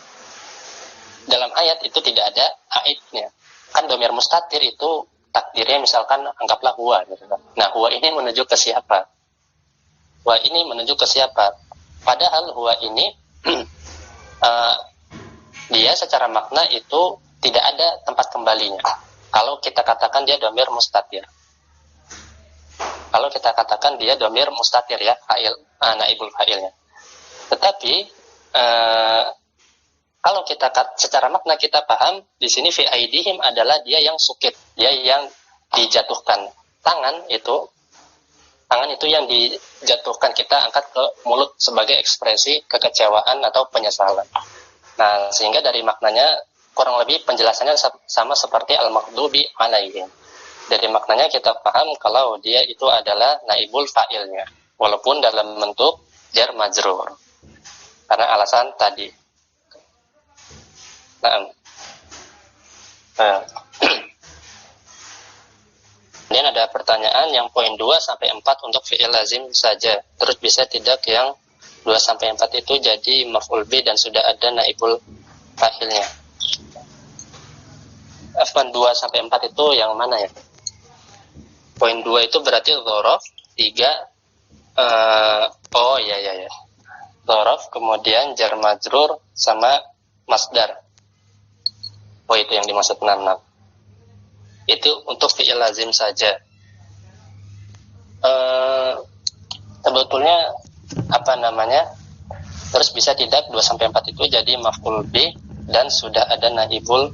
Dalam ayat itu tidak ada aidnya. Kan domir mustatir itu takdirnya misalkan anggaplah huwa gitu kan. Nah, huwa ini menuju ke siapa? Huwa ini menuju ke siapa? Padahal huwa ini dia secara makna itu tidak ada tempat kembalinya. Kalau kita katakan dia domir mustatir. Kalau kita katakan dia domir mustatir ya, fa'il, naibul fa'ilnya. Tetapi kalau kita secara makna kita paham di sini fi aidihim adalah dia yang sukit, dia yang dijatuhkan. Tangan itu yang dijatuhkan, kita angkat ke mulut sebagai ekspresi kekecewaan atau penyesalan. Nah, sehingga dari maknanya kurang lebih penjelasannya sama seperti al-maghdubi alaihim. Dari maknanya kita paham kalau dia itu adalah naibul fa'ilnya, walaupun dalam bentuk jar majrur. Karena alasan tadi. Kemudian ada pertanyaan yang poin 2 sampai 4 untuk fi'il lazim saja. Terus bisa tidak yang 2 sampai 4 itu jadi maf'ul bi dan sudah ada naibul fa'ilnya. F1 2 sampai 4 itu yang mana ya? Poin 2 itu berarti dzaraf, 3 dzaraf, kemudian jar majrur sama masdar. Oh, itu yang dimaksud 66. Itu untuk fi'il lazim saja. Sebetulnya terus bisa tidak 2 sampai 4 itu jadi maf'ul bi dan sudah ada naibul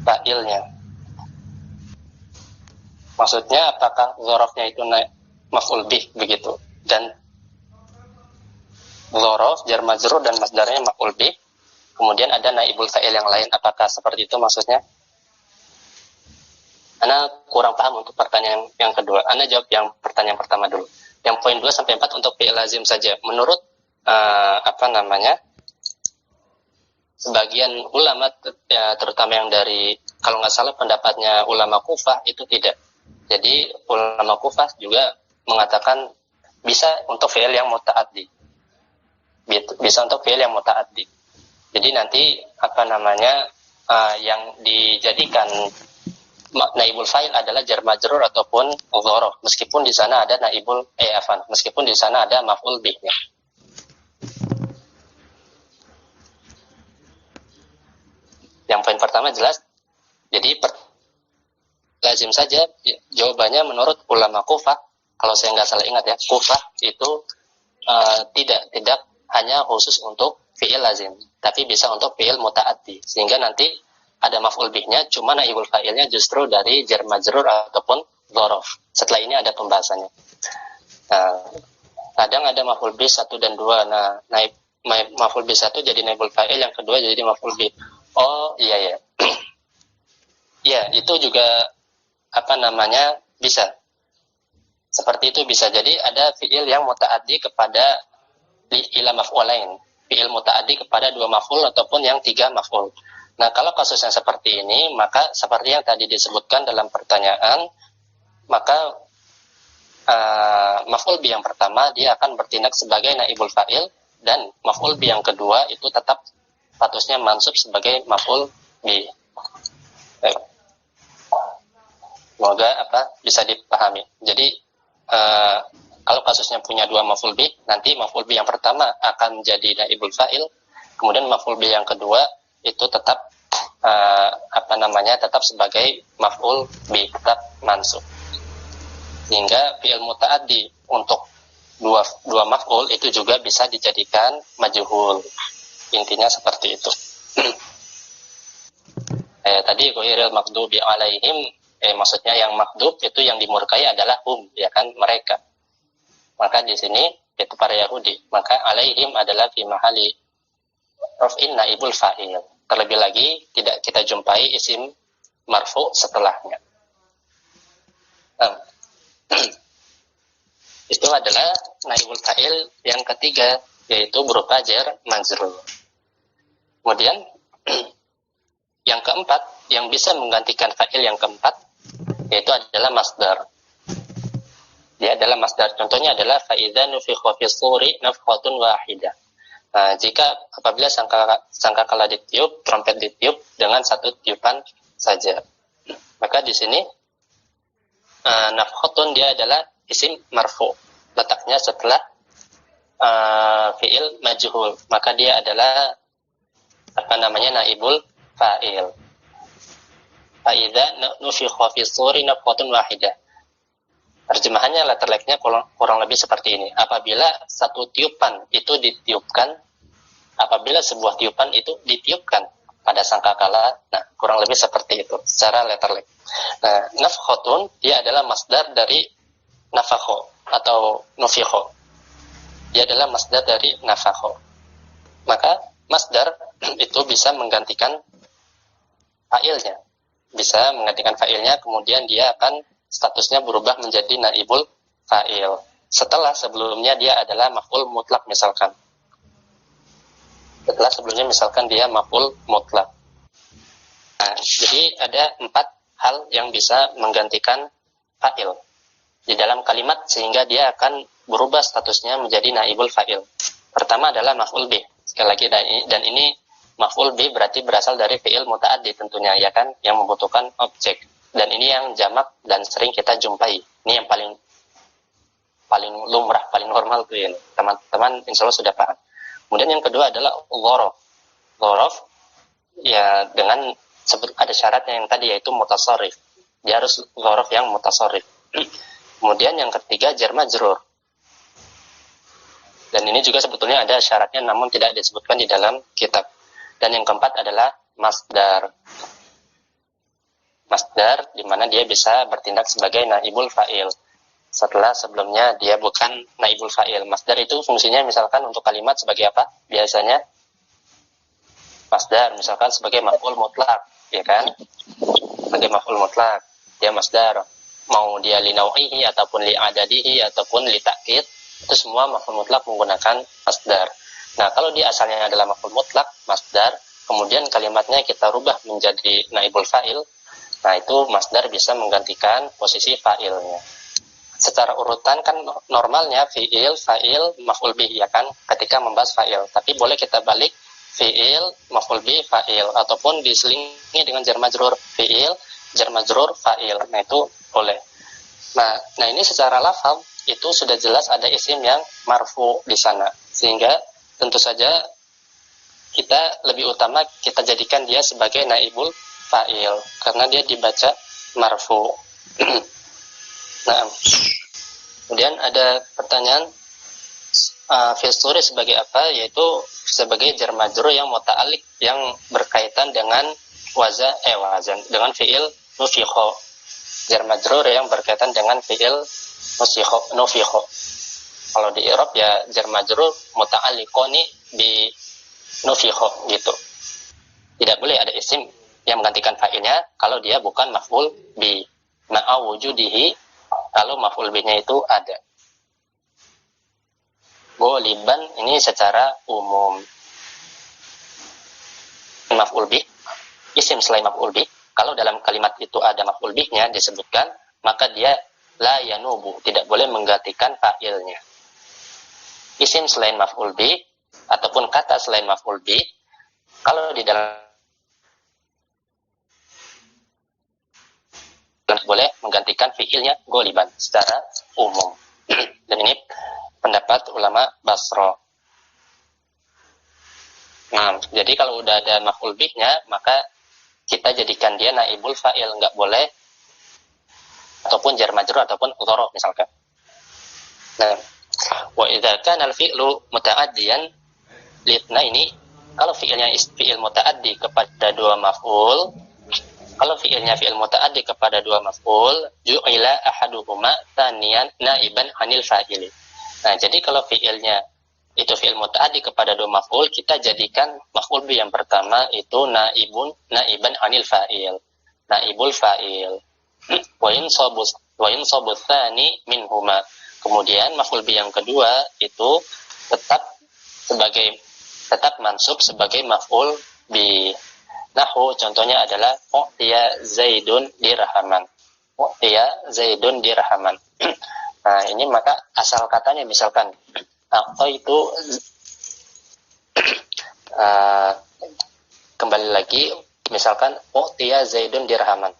fa'ilnya. Maksudnya apakah dzarafnya itu maf'ul bi begitu, dan dzaraf jar majrur dan masdarnya maf'ul bi, kemudian ada naibul fa'il yang lain, apakah seperti itu maksudnya? Ana kurang paham untuk pertanyaan yang kedua. Ana jawab yang pertanyaan pertama dulu. Yang poin 2 sampai 4 untuk fi'il lazim saja. Menurut sebagian ulama terutama yang dari, kalau nggak salah pendapatnya ulama Kufah itu tidak. Jadi ulama Kufah juga mengatakan bisa untuk fi'il yang muta'addi. Bisa untuk fi'il yang muta'addi. Jadi nanti yang dijadikan naibul fa'il adalah jar majrur ataupun dzaraf, meskipun di sana ada meskipun di sana ada maf'ul bih-nya. Yang poin pertama jelas. Jadi lazim saja jawabannya menurut ulama Kufah, kalau saya nggak salah ingat ya, Kufah itu tidak hanya khusus untuk fi'il lazim, tapi bisa untuk fi'il muta'addi, sehingga nanti ada maf'ul bihnya, cuma naibul fa'ilnya justru dari jar majrur ataupun dzaraf. Setelah ini ada pembahasannya. Nah, kadang ada maf'ul bih 1 dan 2. Nah, maf'ul bih 1 jadi naibul fa'il, yang kedua jadi maf'ul bih. Oh, iya ya. Ya, itu juga Bisa. Seperti itu bisa. Jadi ada fi'il yang muta'addi kepada ila maf'ulain. Fi'il muta'addi kepada 2 maf'ul ataupun yang 3 maf'ul. Nah, kalau kasusnya seperti ini, maka seperti yang tadi disebutkan dalam pertanyaan, maka maf'ul bi yang pertama dia akan bertindak sebagai naibul fa'il, dan maf'ul bi yang kedua itu tetap statusnya mansub sebagai maf'ul bi. Semoga bisa dipahami. Jadi kalau kasusnya punya 2 maf'ul bi, nanti maf'ul bi yang pertama akan jadi naibul fa'il, kemudian maf'ul bi yang kedua itu tetap tetap sebagai maf'ul bi, tetap mansub. Sehingga fi'il muta'addi untuk dua maf'ul itu juga bisa dijadikan majhul. Intinya seperti itu. Tadi ghairil maghdubi alaihim, maksudnya yang maghdub itu yang dimurkai adalah ya kan, mereka. Maka di sini itu para Yahudi. Maka alaihim adalah fi mahali raf'in naibul fa'il. Terlebih lagi tidak kita jumpai isim marfu setelahnya. Itu adalah naibul fa'il yang ketiga, yaitu berupa jar majrur. Kemudian yang keempat yang bisa menggantikan fa'il yang keempat yaitu adalah masdar. Dia adalah masdar. Contohnya adalah fa'idza nufikha fis suri nafkhatun wahidah. Nah, jika apabila sangkakala ditiup, trompet ditiup dengan satu tiupan saja. Maka di sini nafkhatun dia adalah isim marfu. Letaknya setelah fi'il majhul. Maka dia adalah naibul fa'il. Fa'idza nufikha fis suri nafkhatun wahidah. Terjemahannya letterleknya kurang lebih seperti ini. Apabila satu tiupan itu ditiupkan, apabila sebuah tiupan itu ditiupkan pada sangkakala, nah kurang lebih seperti itu secara letterlek. Nah, nafkhatun dia adalah masdar dari nafakho atau nufikho. Dia adalah masdar dari nafakho. Maka masdar itu bisa menggantikan fa'ilnya. Bisa menggantikan fa'ilnya, kemudian dia akan statusnya berubah menjadi naibul fa'il. Setelah sebelumnya dia adalah maf'ul mutlak misalkan. Setelah sebelumnya misalkan dia maf'ul mutlak. Nah, jadi ada 4 hal yang bisa menggantikan fa'il di dalam kalimat sehingga dia akan berubah statusnya menjadi naibul fa'il. Pertama adalah maf'ul bih. Sekali lagi, dan ini maf'ul bih berarti berasal dari fi'il muta'addi tentunya, ya kan, yang membutuhkan objek. Dan ini yang jamak dan sering kita jumpai. Ini yang paling lumrah, paling normal tuh ini. Teman-teman insya Allah sudah paham. Kemudian yang kedua adalah ghorof. Ghorof ya dengan ada syaratnya yang tadi yaitu mutasarrif. Dia harus ghorof yang mutasarrif. Kemudian yang ketiga jar majrur. Dan ini juga sebetulnya ada syaratnya namun tidak disebutkan di dalam kitab. Dan yang keempat adalah masdar. Masdar di mana dia bisa bertindak sebagai naibul fa'il. Setelah sebelumnya dia bukan naibul fa'il. Masdar itu fungsinya misalkan untuk kalimat sebagai apa? Biasanya masdar misalkan sebagai maf'ul mutlak, ya kan? Sebagai maf'ul mutlak. Dia masdar. Mau dia li nau'ihi ataupun li adadihi ataupun li ta'kid, itu semua maf'ul mutlak menggunakan masdar. Nah, kalau dia asalnya adalah maf'ul mutlak, masdar, kemudian kalimatnya kita rubah menjadi naibul fa'il, nah itu masdar bisa menggantikan posisi fa'ilnya. Secara urutan kan normalnya fi'il, fa'il, maf'ul bih, ya kan, ketika membahas fa'il. Tapi boleh kita balik fi'il, maf'ul bih, fa'il, ataupun diselingi dengan jar majrur, fi'il, jar majrur, fa'il. Nah itu boleh. Nah ini secara lafaz itu sudah jelas ada isim yang marfu di sana. Sehingga tentu saja kita lebih utama kita jadikan dia sebagai naibul fa'il karena dia dibaca marfu. Nah, kemudian ada pertanyaan fil-suri sebagai apa? Yaitu sebagai jar majrur yang muta'alliq yang berkaitan dengan wazan dengan fi'il nufikho. Jar majrur yang berkaitan dengan fi'il nufikho. Kalau di i'rab ya jar majrur muta'alliqoni bi nufikho gitu. Tidak boleh ada isim yang menggantikan fa'ilnya kalau dia bukan maf'ul bi ma'a wujudihi kalau maf'ul bihnya itu ada. Goliban ini secara umum. Maf'ul bih, isim selain maf'ul bih, kalau dalam kalimat itu ada maf'ul bihnya disebutkan, maka dia la yanubu, tidak boleh menggantikan fa'ilnya. Isim selain maf'ul bih ataupun kata selain maf'ul bih, kalau di dalam boleh menggantikan fi'ilnya goliban secara umum. Dan ini pendapat ulama Basra. Nah, jadi kalau udah ada maf'ul bihnya, maka kita jadikan dia naibul fa'il, nggak boleh ataupun jar majrur ataupun dzaraf misalkan. Nah, wa idza kana al-fi'lu muta'addiyan ini, kalau fi'ilnya fi'il muta'addi kepada dua maf'ul, kalau fi'ilnya fi'il muta'addi kepada dua maf'ul, ju'ila ahaduhuma tsaniyan naiban 'anil fa'ili. Nah, jadi kalau fi'ilnya itu fi'il muta'addi kepada dua maf'ul, kita jadikan maf'ul bih yang pertama itu naiban 'anil fa'il, naibul fa'il. Wa in sabus tsani minhuma. Kemudian maf'ul bih yang kedua itu tetap mansub sebagai maf'ul bih. Nahu contohnya adalah u'tiya Zaidun dirhaman. U'tiya Zaidun dirhaman. Nah, ini maka asal katanya misalkan atau itu kembali lagi misalkan u'tiya Zaidun dirhaman.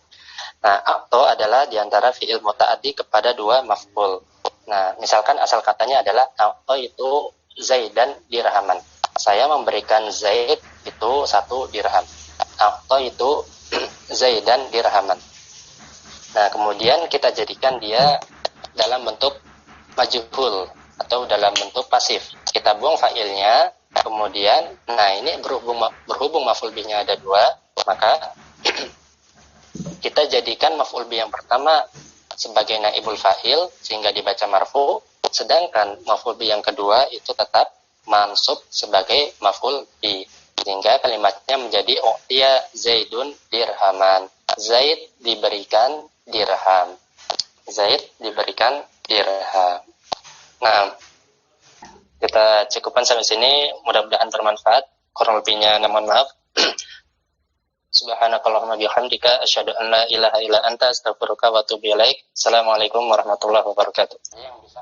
Nah, atau adalah diantara fi'il muta'addi kepada dua maf'ul. Nah, misalkan asal katanya adalah atau itu Zaidan dirhaman. Saya memberikan Zaid itu 1 dirham. Atau itu Zaidan dirhaman. Nah, kemudian kita jadikan dia dalam bentuk majhul atau dalam bentuk pasif. Kita buang fa'ilnya, kemudian nah ini berhubung maf'ul bihnya ada 2, maka kita jadikan maf'ul bih yang pertama sebagai naibul fa'il sehingga dibaca marfu, sedangkan maf'ul bih yang kedua itu tetap mansub sebagai maf'ul bih, sehingga kalimatnya menjadi u'tiya Zaidun dirhaman. Zaid diberikan dirham. Zaid diberikan dirham. Nah, kita cukupkan sampai sini, mudah-mudahan bermanfaat. Kurang lebihnya mohon maaf. Subhanakallahumma bihamdika asyhadu an la ilaha illa anta astaghfiruka wa atubu ilaik. Assalamualaikum warahmatullahi wabarakatuh. Yang bisa